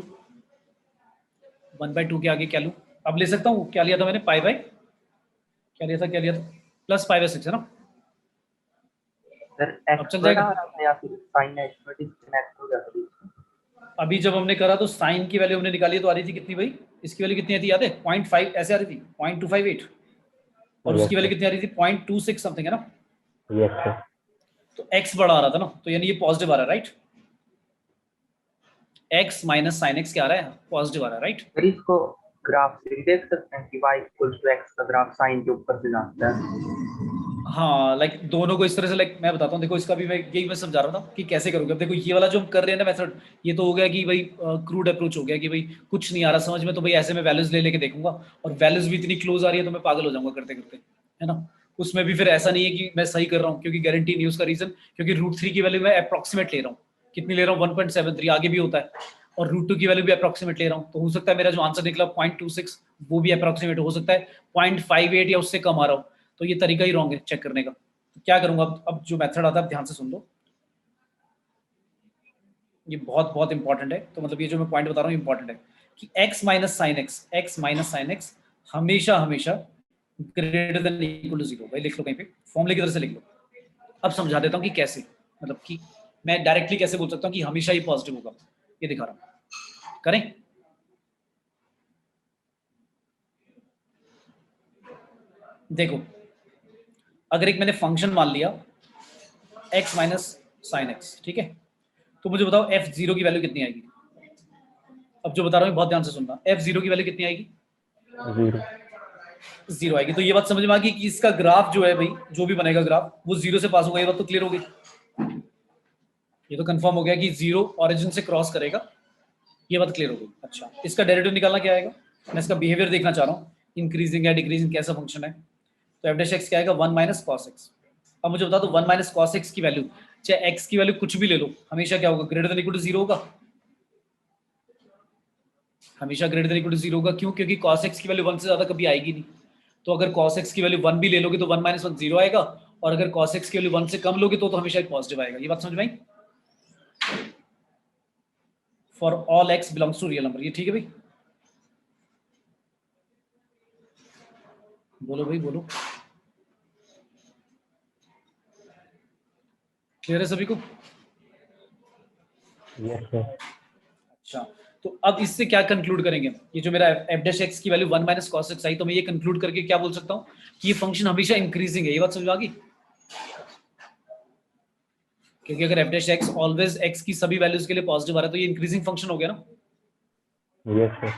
1/2 के आगे क्या लूं? अब ले सकता हूँ, क्या लिया था मैंने, पाई बाय क्या लिया था, क्या लिया था, प्लस π/6 है ना। सर अब चल एक्स जाएगा। बड़ा और आपने या फिर साइन एक्स बड़ी डिस्कनेक्ट हो जाता है। अभी जब हमने करा तो साइन की वैल्यू हमने निकाली तो आ रही थी कितनी भाई, इसकी वैल्यू कितनी थी याद है, 0.5 ऐसे आ रही थी, 0.258, और Yes, उसकी वैल्यू sir. कितनी आ रही थी 0.26 समथिंग है ना। Yes, sir. तो x बड़ा आ रहा था ना, तो यानी ये पॉजिटिव आ रहा है, right. x minus sine x क्या आ रहा है, पॉजिटिव आ रहा है, राइट। सर इसको ग्राफ से भी देख सकते हैं कि y इक्वल टू x का ग्राफ साइन के ऊपर से जाता है। हाँ लाइक दोनों को इस तरह से, लाइक मैं बताता हूँ, देखो इसका भी मैं यही मैं समझा रहा था कि कैसे करोगे। अब देखो ये वाला जो हम कर रहे हैं ना मेथड, ये तो हो गया कि भाई क्रूड अप्रोच हो गया कि भाई कुछ नहीं आ रहा समझ में, तो भाई ऐसे में वैल्यूज ले लेके देखूंगा, और वैल्यूज भी इतनी क्लोज आ रही है तो मैं पागल हो जाऊंगा करते करते, है ना। उसमें भी फिर ऐसा नहीं है कि मैं सही कर रहा हूँ, क्योंकि गारंटी नहीं है उसका रीजन, क्योंकि √3 की वैल्यू मैं अप्रोक्सीमेट ले रहा हूँ। कितनी ले रहा हूँ, 1.73, आगे भी होता है। और √2 की वैल्यू भी अप्रोक्सीमेट ले रहा हूँ, तो हो सकता है मेरा जो आंसर निकला 0.26 वो भी अप्रोक्सीमेट हो सकता है 0.58 या उससे कम आ रहा हो। तो ये तरीका ही रॉन्ग है चेक करने का। तो क्या करूंगा, अब जो मेथड आता है ध्यान से सुन लो, ये बहुत बहुत इंपॉर्टेंट है। तो मतलब ये जो मैं पॉइंट बता रहा हूँ इंपॉर्टेंट है कि x माइनस साइन एक्स हमेशा हमेशा ग्रेटर देन इक्वल टू 0। भाई लिख लो कहीं पे, फॉर्मूले की तरह से लिख लो। अब समझा देता हूँ कि कैसे, मतलब कि मैं डायरेक्टली कैसे बोल सकता हूँ कि हमेशा ही पॉजिटिव होगा, ये दिखा रहा हूँ, करें। देखो अगर एक मैंने फंक्शन मान लिया x माइनस साइन एक्स, ठीक है, तो मुझे बताओ f0 की वैल्यू कितनी आएगी। अब जो बता रहा हूँ बहुत ध्यान से सुनना, f0 की वैल्यू कितनी आएगी, 0। 0 आएगी। तो ये बात समझ में आ गई कि इसका ग्राफ जो है भाई, जो भी बनेगा ग्राफ वो 0 से पास होगा, ये बात तो क्लियर हो गई। ये तो कंफर्म हो गया कि 0 ओरिजिन से क्रॉस करेगा, ये बात क्लियर हो गई। अच्छा इसका डेरिवेटिव निकालना क्या आएगा, मैं इसका बिहेवियर देखना चाह रहा हूँ, इंक्रीजिंग या डिक्रीजिंग कैसा फंक्शन है। तो एफ डैश एक्स क्या आएगा, 1 माइनस कॉस एक्स। अब मुझे बता दो 1 माइनस कॉस एक्स की वैल्यू, चाहे एक्स की वैल्यू कुछ भी ले लो, हमेशा क्या होगा, ग्रेटर देन इक्वल टू 0 होगा, हमेशा ग्रेटर देन इक्वल टू 0 होगा। क्यों, क्योंकि कॉस एक्स की वैल्यू 1 से ज्यादा कभी आएगी नहीं। तो अगर cos x की वैल्यू 1 भी ले लोगे तो 1 माइनस 1 0 आएगा, और अगर cos x की वैल्यू 1 से कम लोगे तो हमेशा एक पॉजिटिव आएगा। ये बात समझ में आई, for all x belongs to real number. ये ठीक है भाई, बोलो भाई बोलो, क्लियर है सभी को। Yes sir. अच्छा तो अब इससे क्या कंक्लूड करेंगे, ये जो मेरा एफ डैश एक्स की वैल्यू 1 माइनस कॉस एक्स आई, तो मैं ये कंक्लूड करके क्या बोल सकता हूँ कि ये फंक्शन हमेशा इंक्रीजिंग है। ये बात समझ आ गई, क्योंकि अगर F dash x always x की सभी वैल्यूज के लिए पॉजिटिव आ रहा है तो ये इंक्रीजिंग फंक्शन हो गया ना, यस सर।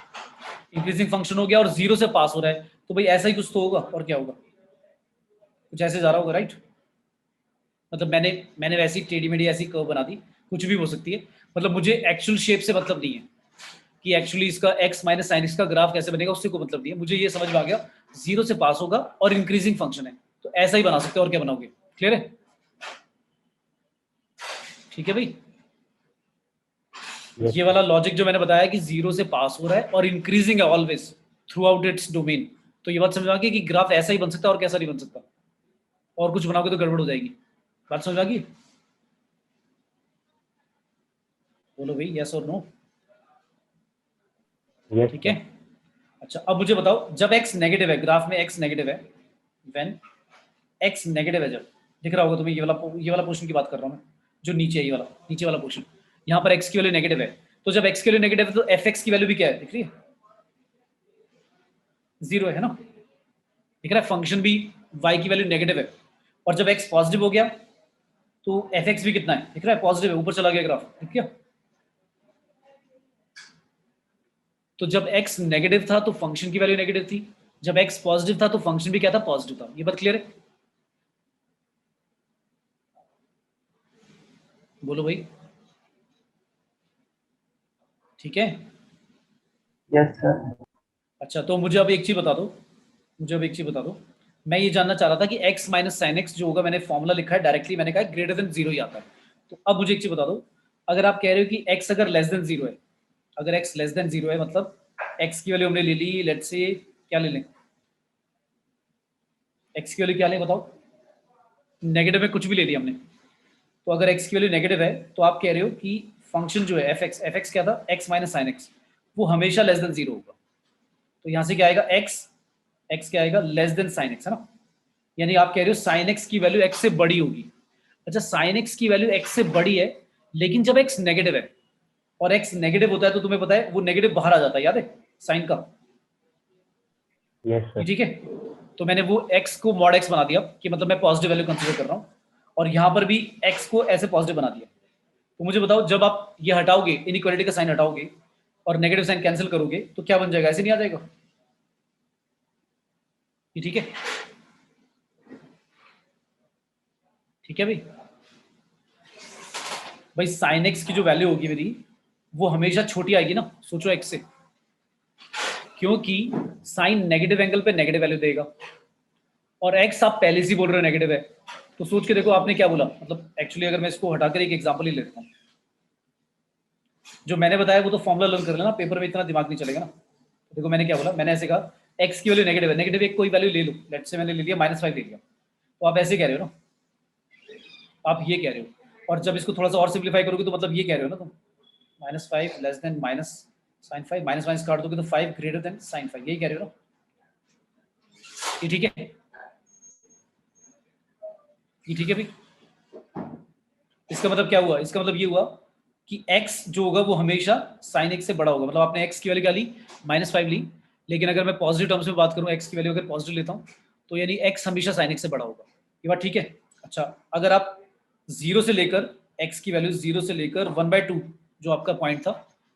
इंक्रीजिंग फंक्शन हो गया और 0 से पास हो रहा है, तो भाई ऐसा ही कुछ तो होगा, और क्या होगा, कुछ ऐसे जा रहा होगा, राइट। मतलब मैंने वैसी टेढ़ी मेढ़ी ऐसी कर्व बना दी, कुछ भी हो सकती है, मतलब मुझे एक्चुअल शेप से मतलब नहीं है कि एक्चुअली इसका x माइनस साइन एक्स का ग्राफ कैसे बनेगा, उससे कोई मतलब नहीं है। मुझे ये समझ में आ गया 0 से पास होगा और इंक्रीजिंग फंक्शन है, तो ऐसा ही बना सकते हो, और क्या बनाओगे, क्लियर है, ठीक है भाई। यस ये सर। वाला लॉजिक जो मैंने बताया कि 0 से पास हो रहा है और इंक्रीजिंग है always through out its domain, तो ये बात समझ में आ गई कि ग्राफ ऐसा ही बन सकता है और कैसा नहीं बन सकता, और कुछ बनाओगे तो गड़बड़ हो जाएगी। बात समझ आ गई, बोलो भाई यस और नो, यस ठीक है। सर। अच्छा अब मुझे बताओ जब x नेगेटिव है, ग्राफ में x नेगेटिव है, व्हेन x नेगेटिव है, जब दिख रहा होगा तुम्हें, ये वाला पोर्शन की बात कर रहा हूँ मैं, जो नीचे है, ये वाला नीचे वाला पोर्शन, यहाँ पर x की वैल्यू नेगेटिव है, तो जब x की वैल्यू नेगेटिव है तो fx की वैल्यू भी क्या है, दिख रही है, 0 है ना, दिख रहा है, फंक्शन भी y की वैल्यू नेगेटिव है, और जब x पॉजिटिव हो गया तो fx भी कितना है, दिख रहा है, पॉजिटिव है, ऊपर चला गया ग्राफ, दिख गया। तो जब x नेगेटिव था तो फंक्शन की वैल्यू नेगेटिव थी, जब x पॉजिटिव था तो फंक्शन भी क्या था, पॉजिटिव था। ये बात क्लियर है, बोलो भाई, ठीक है। Yes sir. अच्छा तो मुझे अब एक चीज बता दो, मुझे अब एक चीज बता दो, मैं ये जानना चाह रहा था कि x माइनस साइन एक्स जो होगा, मैंने फॉर्मूला लिखा है डायरेक्टली, मैंने कहा ग्रेटर देन 0 ही आता है। तो अब मुझे एक चीज बता दो, अगर आप कह रहे हो कि x अगर लेस देन 0 है, अगर x लेस देन 0 है, मतलब x की वैल्यू हमने ले ली, लेट्स से क्या ले लें, x की वैल्यू क्या लें बताओ, नेगेटिव में कुछ भी ले लिया हमने, तो अगर x की वैल्यू नेगेटिव है तो आप कह रहे हो कि फंक्शन जो है f(x) क्या था, x माइनस साइन एक्स, वो हमेशा लेस देन 0 होगा। तो यहाँ से क्या आएगा, x क्या आएगा, लेस देन साइन एक्स, है ना, यानी आप कह रहे हो साइन एक्स की वैल्यू x से बड़ी होगी। अच्छा साइन एक्स की वैल्यू x से बड़ी है, लेकिन जब x नेगेटिव है, और x नेगेटिव होता है तो तुम्हें पता है वो नेगेटिव बाहर आ जाता है, याद है साइन का, यस ये सर। ठीक है। तो मैंने वो x को मॉड x बना दिया कि मतलब मैं पॉजिटिव वैल्यू कंसीडर कर रहा हूँ, और यहाँ पर भी x को ऐसे पॉजिटिव बना दिया, तो मुझे बताओ, जब आप ये हटाओगे, इनइक्वालिटी का साइन हटाओगे और नेगेटिव साइन कैंसिल करोगे तो क्या बन जाएगा? ऐसे नहीं आ जाएगा? ये ठीक है? ठीक है भाई? भाई साइन एक्स की जो वैल्यू होगी मेरी, वो हमेशा छोटी आएगी ना, सोचो एक्स से, क्योंकि साइन नेगेटिव एंगल पे नेगेटिव वैल्यू देगा और एक्स आप पहले से बोल रहे हो नेगेटिव है, तो सोच के देखो आपने क्या बोला। मतलब एक्चुअली अगर मैं इसको हटाकर एक एग्जांपल ही लेता हूँ, जो मैंने बताया वो तो फॉर्मूला लर्न कर लेना, पेपर में इतना दिमाग नहीं चलेगा ना। देखो मैंने क्या बोला, मैंने ऐसे कहा एक्स की वैल्यू नेगेटिव है, नेगेटिव एक कोई वैल्यू ले लो, लेट्स से मैंने ले लिया -5 ले लिया, तो आप ऐसे कह रहे हो ना, आप ये कह रहे हो, और जब इसको थोड़ा सा और सिंप्लीफाई करोगे तो मतलब ये कह रहे हो ना तुम, -5 less than minus sine 5, minus काट दोगे तो 5 ग्रेटर देन साइन 5, यही कह रहे हो ना? ये ठीक है? ये ठीक है भाई? इसका मतलब क्या हुआ? इसका मतलब ये हुआ कि x जो होगा वो हमेशा sin x से बड़ा होगा। मतलब आपने x की वैल्यू क्या ली? -5 ली, लेकिन अगर मैं पॉजिटिव टर्म्स में बात करूं, x की वैल्यू अगर पॉजिटिव लेता हूं तो यानी x हमेशा sin x से बड़ा होगा। ये बात ठीक है? अच्छा, अगर आप 0 से लेकर x की वैल्यू 0 से लेकर 1/2 जो आपका पॉइंट था,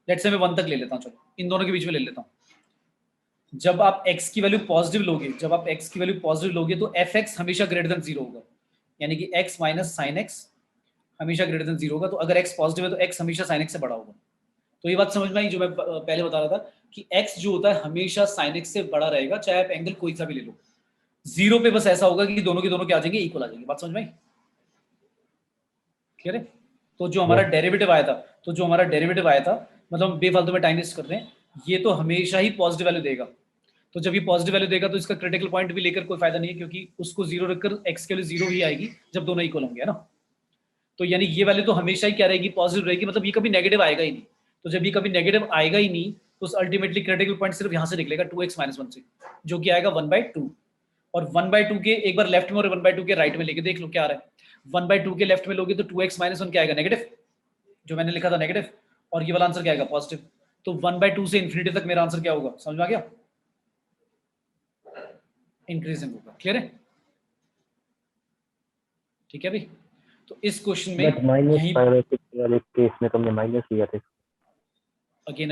लेट्स से मैं 1 तक ले लेता हूं, चलो इन दोनों के बीच में ले लेता हूं। जब आप x की वैल्यू पॉजिटिव लोगे, जब आप x की वैल्यू पॉजिटिव लोगे तो fx हमेशा ग्रेटर देन 0 होगा, यानी कि x माइनस साइन x हमेशा ग्रेटर देन 0 होगा। तो अगर x पॉजिटिव है तो x हमेशा sin x से बड़ा होगा। तो ये बात समझ में आई जो मैं पहले बता रहा था कि x जो होता है हमेशा sin x से बड़ा रहेगा, चाहे आप एंगल कोई सा भी ले लो। 0 पे बस ऐसा होगा कि दोनों के दोनों क्या आ जाएंगे? इक्वल आ जाएंगे। बात समझ में आई? क्लियर है? तो जो हमारा डेरिवेटिव आया था, मतलब हम बेफालतू में टाइम वेस्ट कर रहे हैं, ये तो हमेशा ही पॉजिटिव वैल्यू देगा। तो जब ये पॉजिटिव वैल्यू देगा तो इसका क्रिटिकल पॉइंट भी लेकर कोई फायदा नहीं है, क्योंकि उसको 0 रखकर x के लिए 0 ही आएगी जब दोनों इक्वल होंगे, है ना? तो यानी ये वैल्यू तो हमेशा ही क्या रहेगी? पॉजिटिव रहेगी। मतलब ये कभी नेगेटिव आएगा ही नहीं। तो जब ये कभी नेगेटिव आएगा ही नहीं तो अल्टीमेटली क्रिटिकल पॉइंट सिर्फ यहाँ से निकलेगा 2x - 1 से, जो कि आएगा 1/2। और 1/2 के एक बार लेफ्ट में और 1/2 के राइट में लेके देख लो क्या आ रहा है। 1/2 के लेफ्ट में लोगे तो 2x - 1 क्या आएगा? नेगेटिव, जो मैंने लिखा था नेगेटिव, और ये वाला आंसर क्या आएगा? पॉजिटिव। तो 1/2 से इन्फिनिटी तक मेरा आंसर क्या होगा? समझ में आ गया? इंक्रीजिंग होगा। क्लियर है? ठीक है भाई? तो इस क्वेश्चन में बट यही -5/6 वाले केस में तुमने माइनस लिया था। अगेन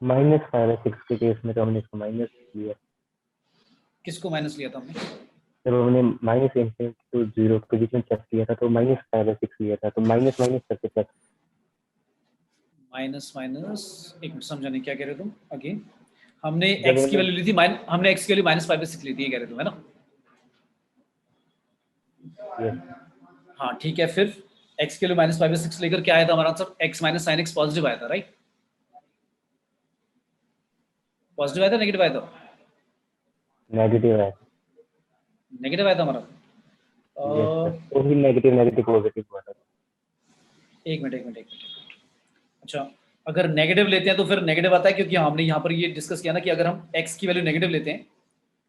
-5/6 के केस में तो हमने इसको माइनस लिया। किसको माइनस लिया था हमने? जब हमने -∞ to 0 के बीच में चेक किया था तो -5/6 लिया था, तो माइनस करके चेक। माइनस एक मिनट, समझा नहीं क्या कह रहे हो तुम? अगेन हमने जब x की वैल्यू ली थी, हमने x की वैल्यू -5/6 ली थी, ये कह रहे तुम, है ना? हाँ ठीक है, फिर x की वैल्यू -5/6 लेकर क्या आया था हमारा answer? x minus sine x positive आया था, राइट? पॉजिटिव आया था, नेगेटिव आया था? नेगेटिव है। नेगेटिव आया था हमारा। तो भी नेगेटिव पॉजिटिव हुआ था। एक मिनट। अच्छा, अगर नेगेटिव लेते हैं तो फिर नेगेटिव आता है, क्योंकि हमने यहाँ पर ये डिस्कस किया ना कि अगर हम x की वैल्यू नेगेटिव लेते हैं,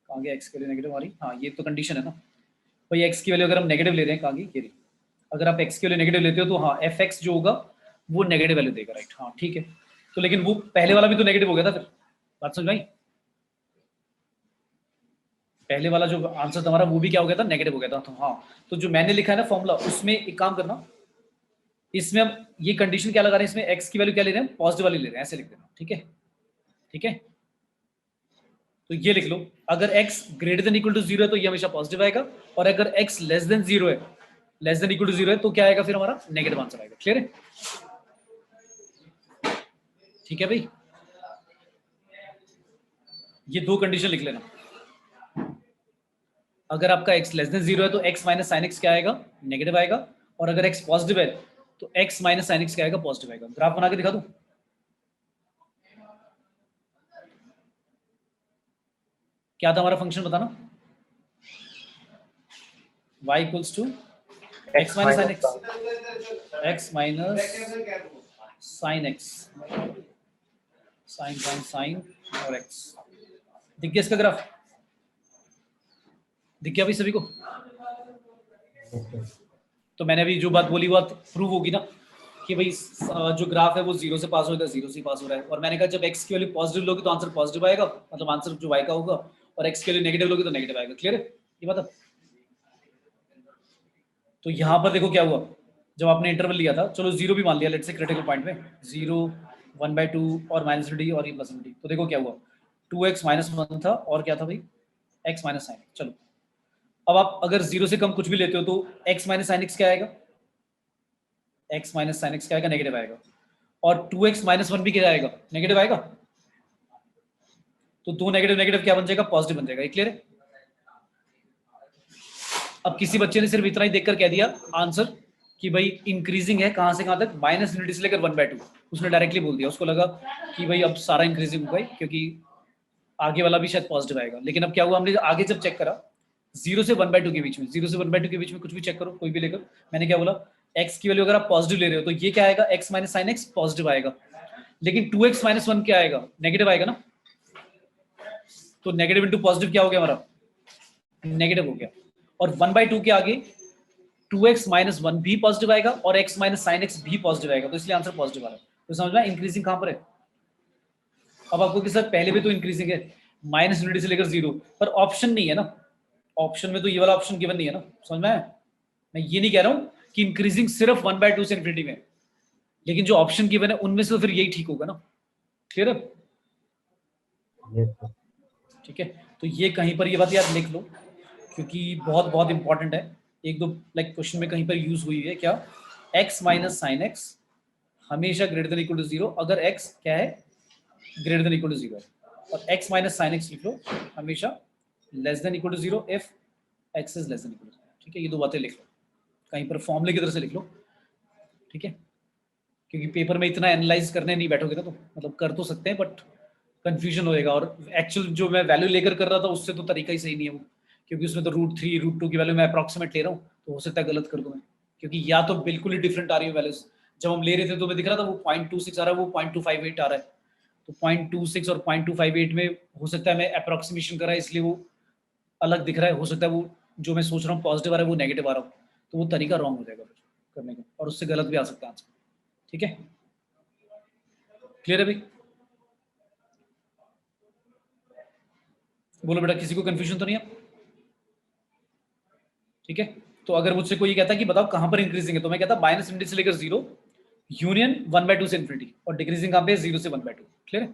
कहाँ गया x की वैल्यू नेगेटिव हमारी? हाँ, ये तो कंडीशन है ना भाई, x की वैल्यू अगर हम नेगेटिव ले रहे हैं, कहाँ गई? ये, अगर आप x की वैल्यू नेगेटिव लेते हो तो हाँ fx जो होगा वो नेगेटिव वैल्यू देगा, राइट? हाँ ठीक है। तो लेकिन वो पहले वाला भी तो नेगेटिव हो गया था, फिर बात समझ में आई? पहले वाला जो आंसर तुम्हारा वो भी क्या हो गया था? नेगेटिव हो गया था। तो हाँ, तो जो मैंने लिखा है ना फॉर्मूला, उसमें एक काम करना, इसमें हम ये कंडीशन क्या लगा रहे हैं, इसमें x की वैल्यू क्या ले रहे हैं? पॉजिटिव वाली ले रहे हैं, ऐसे लिख देना। ठीक है? ठीक है, तो ये लिख लो, अगर x greater than equal to 0 है तो ये हमेशा पॉजिटिव आएगा, और अगर x लेस देन 0 है, लेस देन इक्वल टू 0 है, तो क्या आएगा फिर? हमारा नेगेटिव आंसर आएगा। क्लियर है? ठीक है भाई? ये दो कंडीशन लिख लेना। अगर आपका x लेस देन 0 है तो x माइनस साइन x क्या आएगा? नेगेटिव आएगा, और अगर x पॉजिटिव है तो x माइनस साइन x क्या आएगा? पॉजिटिव आएगा। ग्राफ बना के दिखा दूं? क्या था हमारा फंक्शन बताना? y equals to x minus sine x minus sine x, sine और x। दिख गया इसका ग्राफ? दिख गया भाई सभी को? तो मैंने अभी जो बात बोली वो प्रूव होगी ना कि भाई जो ग्राफ है वो 0 से पास हो रहा है, 0 से पास हो रहा है। और मैंने कहा जब x की वैल्यू पॉजिटिव लोगे तो आंसर पॉजिटिव आएगा, मतलब आंसर जो y का होगा, और x की वैल्यू नेगेटिव लोगे तो नेगेटिव आएगा। क्लियर है ये बात? तो यहां पर देखो क्या हुआ, जब आपने इंटरवल लिया था, चलो 0 भी मान लिया लेट्स से क्रिटिकल पॉइंट में, 0, 1/2 और -d और ये +d, तो देखो क्या हुआ, 2x -1 था और क्या था भाई, x - sin। चलो अब आप अगर 0 से कम कुछ भी लेते हो तो x - sin x क्या आएगा, x - sin x क्या आएगा, नेगेटिव आएगा, और 2x - 1 भी क्या आएगा, नेगेटिव आएगा। तो दो नेगेटिव नेगेटिव क्या बन जाएगा, पॉजिटिव बन जाएगा। क्लियर है। अब किसी बच्चे ने सिर्फ इतना ही देखकर कह दिया आंसर कि भाई इंक्रीजिंग है, कहां से कहां तक, -∞ से लेकर 1/2, उसने डायरेक्टली बोल दिया, उसको लगा कि भाई अब सारा इंक्रीजिंग होगा क्योंकि आगे वाला भी शायद पॉजिटिव आएगा। लेकिन अब क्या हुआ, हमने आगे जब चेक करा 0 से 1/2 के बीच में, 0 से 1/2 के बीच में कुछ भी चेक करो, कोई भी लेकर, मैंने क्या बोला, x की वैल्यू अगर आप पॉजिटिव ले रहे हो तो ये क्या आएगा, x - sin x पॉजिटिव आएगा, लेकिन 2x - 1 क्या आएगा, नेगेटिव आएगा ना। तो नेगेटिव इंटू पॉजिटिव क्या हो गया हमारा, नेगेटिव हो गया। और 1/2 के आगे 2x - 1 भी पॉजिटिव आएगा और x - sin x भी पॉजिटिव आएगा, तो इसलिए आंसर पॉजिटिव आ रहा है। तो समझ में इंक्रीजिंग कहां पर है। अब आपको कि सर पहले भी तो इंक्रीजिंग है, -∞ से लेकर 0, पर ऑप्शन नहीं है ना, ऑप्शन में तो ये वाला ऑप्शन गिवन नहीं है ना, समझ में आया? मैं ये नहीं कह रहा हूं कि इंक्रीजिंग सिर्फ 1/2 से इन्फिनिटी में, लेकिन जो ऑप्शन गिवन है उनमें से तो फिर यही ठीक होगा ना। क्लियर है। Yes, sir. ठीक है, तो ये कहीं पर ये बात यार लिख लो क्योंकि बहुत बहुत इंपॉर्टेंट है। एक दो लाइक क्वेश्चन में कहीं पर यूज हुई है क्या, x - sin x हमेशा ग्रेटर देन इक्वल टू 0 अगर x क्या है, ग्रेटर देन इक्वल टू 0 है, और x - sin x लिख लो हमेशा less than equal to 0 if x is less than equal to 0। ठीक है, ये दो बातें लिख लो, कहीं पर फॉर्मूले की तरह से लिख लो। ठीक है, क्योंकि पेपर में इतना एनालाइज करने नहीं बैठोगे ना, तो मतलब कर तो सकते हैं बट कंफ्यूजन होएगा, और एक्चुअल जो मैं वैल्यू लेकर कर रहा था उससे तो तरीका ही सही नहीं है वो, क्योंकि उसमें तो √3 √2 की वैल्यू मैं अप्रॉक्सीमेट ले रहा हूँ, तो हो सकता है गलत कर दूं मैं, क्योंकि या तो बिल्कुल ही डिफरेंट आ रही है वैल्यूज। जब हम ले रहे थे तो मैं दिख रहा था वो 0.26 आ रहा है, वो 0.258 आ रहा है, तो 0.26 और 0.258 में हो सकता है मैं अप्रॉक्सीमेशन कर रहा है इसलिए वो अलग दिख रहा है, हो सकता है वो जो मैं सोच रहा हूँ पॉजिटिव आ रहा है वो नेगेटिव आ रहा हूँ, तो वो तरीका रॉन्ग हो जाएगा फिर करने का, और उससे गलत भी आ सकता है आंसर। ठीक है, क्लियर है भाई। बोलो बेटा, किसी को कंफ्यूजन तो नहीं है। ठीक है, तो अगर मुझसे कोई कहता है कि बताओ कहां पर इंक्रीजिंग है, तो मैं कहता -∞ से लेकर 0 यूनियन 1/2 से इन्फिनिटी, और डिक्रीजिंग कहां पे है, 0 से 1/2। क्लियर है।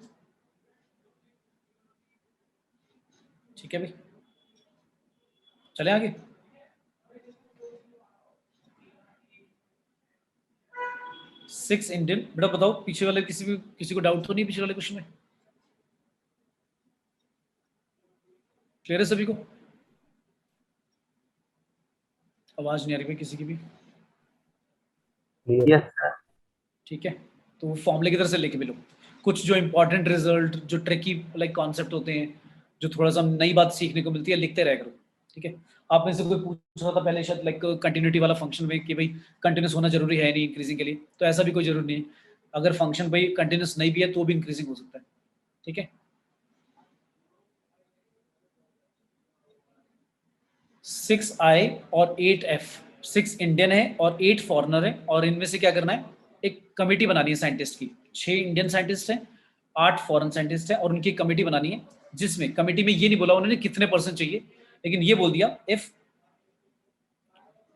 ठीक है भाई, चले आगे। सिक्स इंडियन, बेटा बताओ पीछे वाले किसी को डाउट तो नहीं पीछे वाले क्वेश्चन में, क्लियर है सभी को, आवाज नहीं आ रही भाई किसी की भी। Clear. Yes, sir. ठीक है, तो फॉर्मूले की तरफ से लेके भी लो, कुछ जो इंपॉर्टेंट रिजल्ट, जो ट्रिकी लाइक कॉन्सेप्ट होते हैं, जो थोड़ा सा नई बात सीखने को मिलती है, लिखते रह करो। ठीक है, आप में से कोई पूछ रहा था पहले शायद लाइक कंटिन्यूटी वाला फंक्शन में कि भाई कंटिन्यूस होना जरूरी है नहीं इंक्रीजिंग के लिए, तो ऐसा भी कोई जरूरी नहीं है, अगर फंक्शन भाई कंटिन्यूस नहीं भी है तो भी इंक्रीजिंग हो सकता है। ठीक है, 6i और 8f, 6 इंडियन है और 8 फॉरेनर है, और इनमें से क्या करना है, एक कमेटी बनानी है साइंटिस्ट की, 6 इंडियन साइंटिस्ट हैं, 8 फॉरेन साइंटिस्ट हैं, और उनकी कमेटी बनानी है, जिसमें कमेटी में ये नहीं बोला उन्होंने कितने परसेंट चाहिए, लेकिन ये बोल दिया if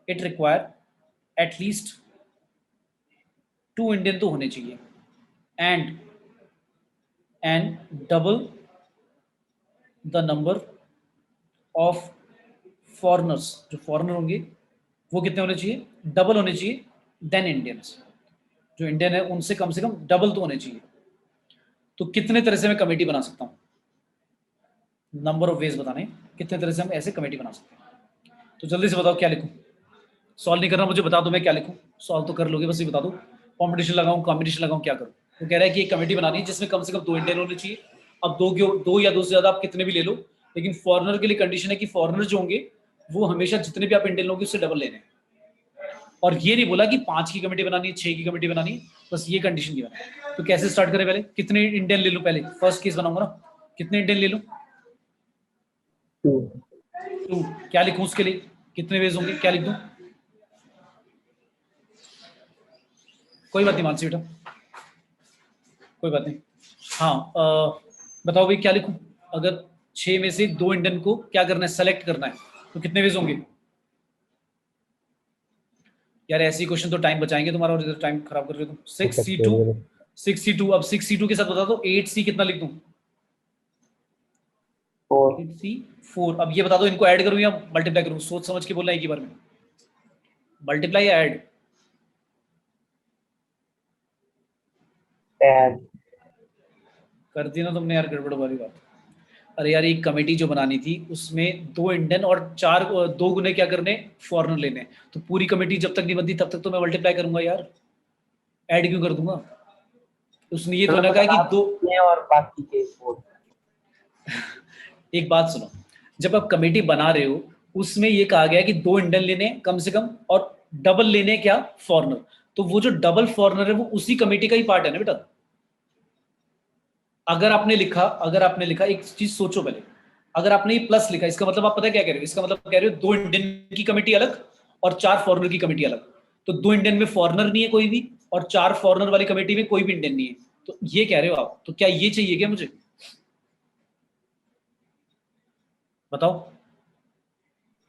it require at least 2 Indian तो होने चाहिए, and double the number of foreigners, जो फॉरेनर होंगे वो कितने होने चाहिए, डबल होने चाहिए देन इंडियंस, जो इंडियन है उनसे कम से कम डबल तो होने चाहिए। तो कितने तरह से मैं कमेटी बना सकता हूँ, नंबर ऑफ वेज बताने कितने तरह से हम ऐसे कमेटी बना सकते हैं। तो जल्दी से बताओ क्या लिखूं, सॉल्व नहीं करना मुझे बता दो मैं क्या लिखूं, सॉल्व तो कर लोगे बस ये बता दो, कॉम्पिटिशन लगाऊं कॉम्पिटिशन लगाऊं क्या करूं। तो कह रहा है कि एक कमेटी बनानी है जिसमें कम से कम 2 इंडियन होने चाहिए, अब दो या 2 से ज्यादा आप कितने भी ले लो, लेकिन फॉरनर के लिए कंडीशन है कि फॉरनर जो होंगे वो हमेशा जितने भी आप इंडियन लोगे उससे डबल लेने, और ये नहीं बोला कि 5 की कमेटी बनानी है 6 की कमेटी बनानी है, बस ये कंडीशन दिया है। तो कैसे स्टार्ट करें, पहले कितने इंडियन ले लूं, पहले फर्स्ट केस बनाऊंगा ना, कितने इंडियन ले लूं, 2. 2, क्या लिखूं उसके लिए, कितने वेज होंगे, क्या लिख दूं, कोई बात नहीं मानसी बेटा, कोई बात नहीं। हाँ बताओ भाई क्या लिखूं, अगर 6 में से 2 इंडियन को क्या करना है, सेलेक्ट करना है, तो कितने वेज होंगे, यार ऐसी क्वेश्चन तो टाइम बचाएंगे तुम्हारा और इधर टाइम खराब कर रहे हो तुम। पूछ सकते हो बोलो। 6C2 अब 6C2 के साथ बता दो 8C कितना लिख दूं? 4 8C4। अब ये बता दो इनको ऐड करूं या मल्टीप्लाई करूं? सोच समझ के बोलना एक ही बार में, मल्टीप्लाई या ऐड? ऐड कर दी ना तुमने यार गड़बड़ वाली बात। अरे यार एक कमेटी जो बनानी थी उसमें 2 इंडियन और 4 2 गुने क्या करने, फॉरेनर लेने। तो पूरी कमेटी जब तक नहीं बनती तब तक तो मैं मल्टीप्लाई करूंगा यार, ऐड क्यों कर दूंगा? उसने ये तो मतलब ना कहा कि आप दो। ने और बाकी के 4। एक बात सुनो, जब आप कमेटी बना रहे हो उसमें ये कहा गया कि 2 इंडियन लेने कम से कम और डबल लेने क्या, फॉरेनर। तो वो जो डबल फॉरेनर है वो उसी कमेटी का ही पार्ट है ना बेटा। अगर आपने लिखा एक चीज सोचो पहले, अगर आपने ये प्लस लिखा इसका मतलब आप पता है क्या कह रहे हो? इसका मतलब कह रहे हो 2 इंडियन की कमेटी अलग और 4 फॉरेनर की कमेटी अलग। तो 2 इंडियन में फॉरेनर नहीं है कोई भी और 4 फॉरेनर वाली कमेटी में कोई भी इंडियन नहीं है। तो ये कह रहे हो आप, तो क्या ये चाहिए क्या मुझे? बताओ।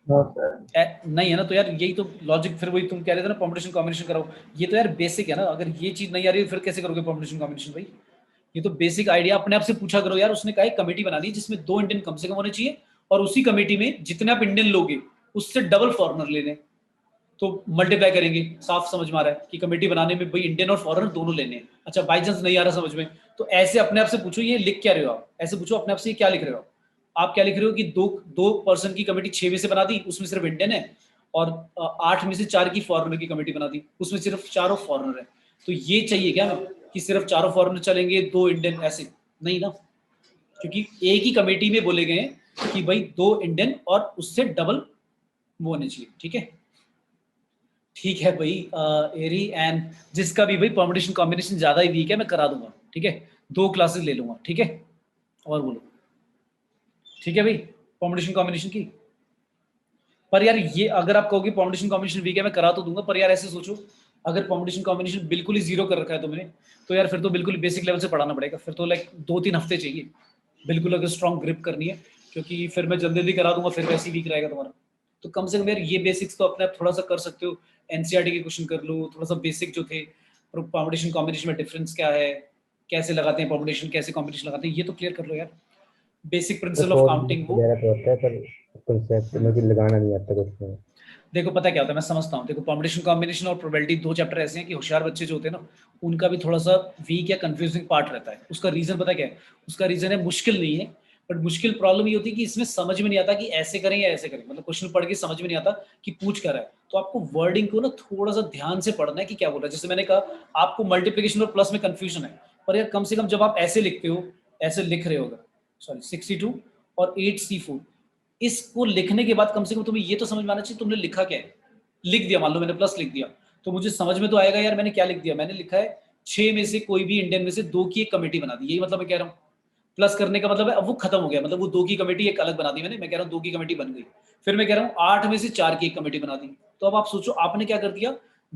No sir. नहीं है ना, तो यार यही तो लॉजिक, फिर वही तुम कह रहे थे ना कॉम्बिनेशन कॉम्बिनेशन कराओ। ये तो यार बेसिक है ना, अगर ये चीज नहीं आ रही है फिर कैसे करोगे कॉम्बिनेशन कॉम्बिनेशन भाई? ये तो बेसिक आइडिया अपने आप से पूछा करो यार। उसने कहा एक कमेटी बना दी जिसमें 2 इंडियन कम से कम होने चाहिए और उसी कमेटी में जितने आप इंडियन लोगे उससे डबल फॉरेनर लेने। तो मल्टीप्लाई करेंगे, साफ समझ में आ रहा है कि कमेटी बनाने में भाई इंडियन और फॉरेनर दोनों लेने हैं। अच्छा बाई चांस नहीं आ रहा समझ में, तो ऐसे अपने आप से पूछो ये लिख क्या रहे हो आप, ऐसे पूछो अपने आप से ये क्या लिख रहे हो आप क्या लिख रहे हो कि दो दो पर्सन की कमेटी 6 में से बना दी उसमें सिर्फ इंडियन है और 8 में से 4 की फॉरेनर की कमेटी बना दी उसमें सिर्फ चारों फॉरेनर है। तो ये चाहिए क्या हमें कि सिर्फ चारों फॉरेनर चलेंगे 2 इंडियन? ऐसे नहीं ना, क्योंकि एक ही कमेटी में बोले गए हैं कि भाई 2 इंडियन और उससे डबल वो होने चाहिए। ठीक है, ठीक है भाई। एरी एंड जिसका भी भाई परमुटेशन कॉम्बिनेशन ज्यादा ही वीक है मैं करा दूंगा। ठीक है, 2 क्लासेस ले लूंगा। ठीक है, और बोलो। ठीक है भाई, परमुटेशन कॉम्बिनेशन की। पर यार ये अगर आप कहोगे परमुटेशन कॉम्बिनेशन वीक है मैं करा तो दूंगा, पर यार ऐसे सोचो अगर परमुटेशन कॉम्बिनेशन बिल्कुल ही जीरो कर रखा है तुमने तो यार फिर तो बिल्कुल बेसिक लेवल से पढ़ाना पड़ेगा। फिर तो लाइक 2-3 हफ्ते चाहिए बिल्कुल अगर स्ट्रॉन्ग ग्रिप करनी है, क्योंकि फिर मैं जल्दी जल्दी करा दूंगा फिर वैसे ही वीक रहेगा तुम्हारा। तो कम से कम यार ये बेसिक्स तो अपने आप थोड़ा सा कर सकते हो। एनसीईआरटी के क्वेश्चन कर लो थोड़ा सा बेसिक जो थे, परमुटेशन कॉम्बिनेशन में डिफरेंस क्या है, कैसे लगाते हैं परमुटेशन, कैसे कॉम्बिनेशन लगाते हैं, ये तो क्लियर कर लो यार। बेसिक तो प्रिंसिपल ऑफ फॉर्मूला काउंटिंग वो। वगैरह तो होता है पर कंसेप्ट मुझे लगाना नहीं आता कुछ में। देखो पता क्या होता है मैं समझता हूँ, देखो परमुटेशन कॉम्बिनेशन और प्रोबेबिलिटी 2 चैप्टर ऐसे हैं कि होशियार बच्चे जो होते हैं ना उनका भी थोड़ा सा वीक या कंफ्यूजिंग पार्ट रहता है। उसका रीजन पता क्या है? उसका रीजन है मुश्किल नहीं है, बट मुश्किल प्रॉब्लम ये होती है कि इसमें समझ में नहीं आता कि ऐसे करें या ऐसे करें। मतलब क्वेश्चन पढ़ के समझ में नहीं आता कि पूछ क्या रहा है। तो आपको वर्डिंग को ना थोड़ा सा ध्यान से पढ़ना है कि क्या बोल रहा है। जैसे मैंने कहा आपको मल्टीप्लीकेशन और प्लस में कंफ्यूजन है, पर यार कम से कम जब आप ऐसे लिखते हो, ऐसे लिख रहे हो अगर, सॉरी 62 और 8C4, इसको लिखने के बाद कम से कम तुम्हें ये तो समझ में आना चाहिए तुमने लिखा क्या है। लिख दिया, मान लो मैंने प्लस लिख दिया, तो मुझे समझ में तो आएगा यार मैंने क्या लिख दिया। मैंने लिखा है 6 में से कोई भी इंडियन में से 2 की एक कमेटी बना दी, यही मतलब मैं कह रहा हूँ। प्लस करने का मतलब है अब वो खत्म हो गया, मतलब वो 2 की कमेटी एक अलग बना दी मैंने, मैं कह रहा हूँ 2 की कमेटी बन गई। फिर मैं कह रहा हूँ 8 में से 4 की एक कमेटी बना दी। तो अब आप सोचो आपने क्या कर दिया,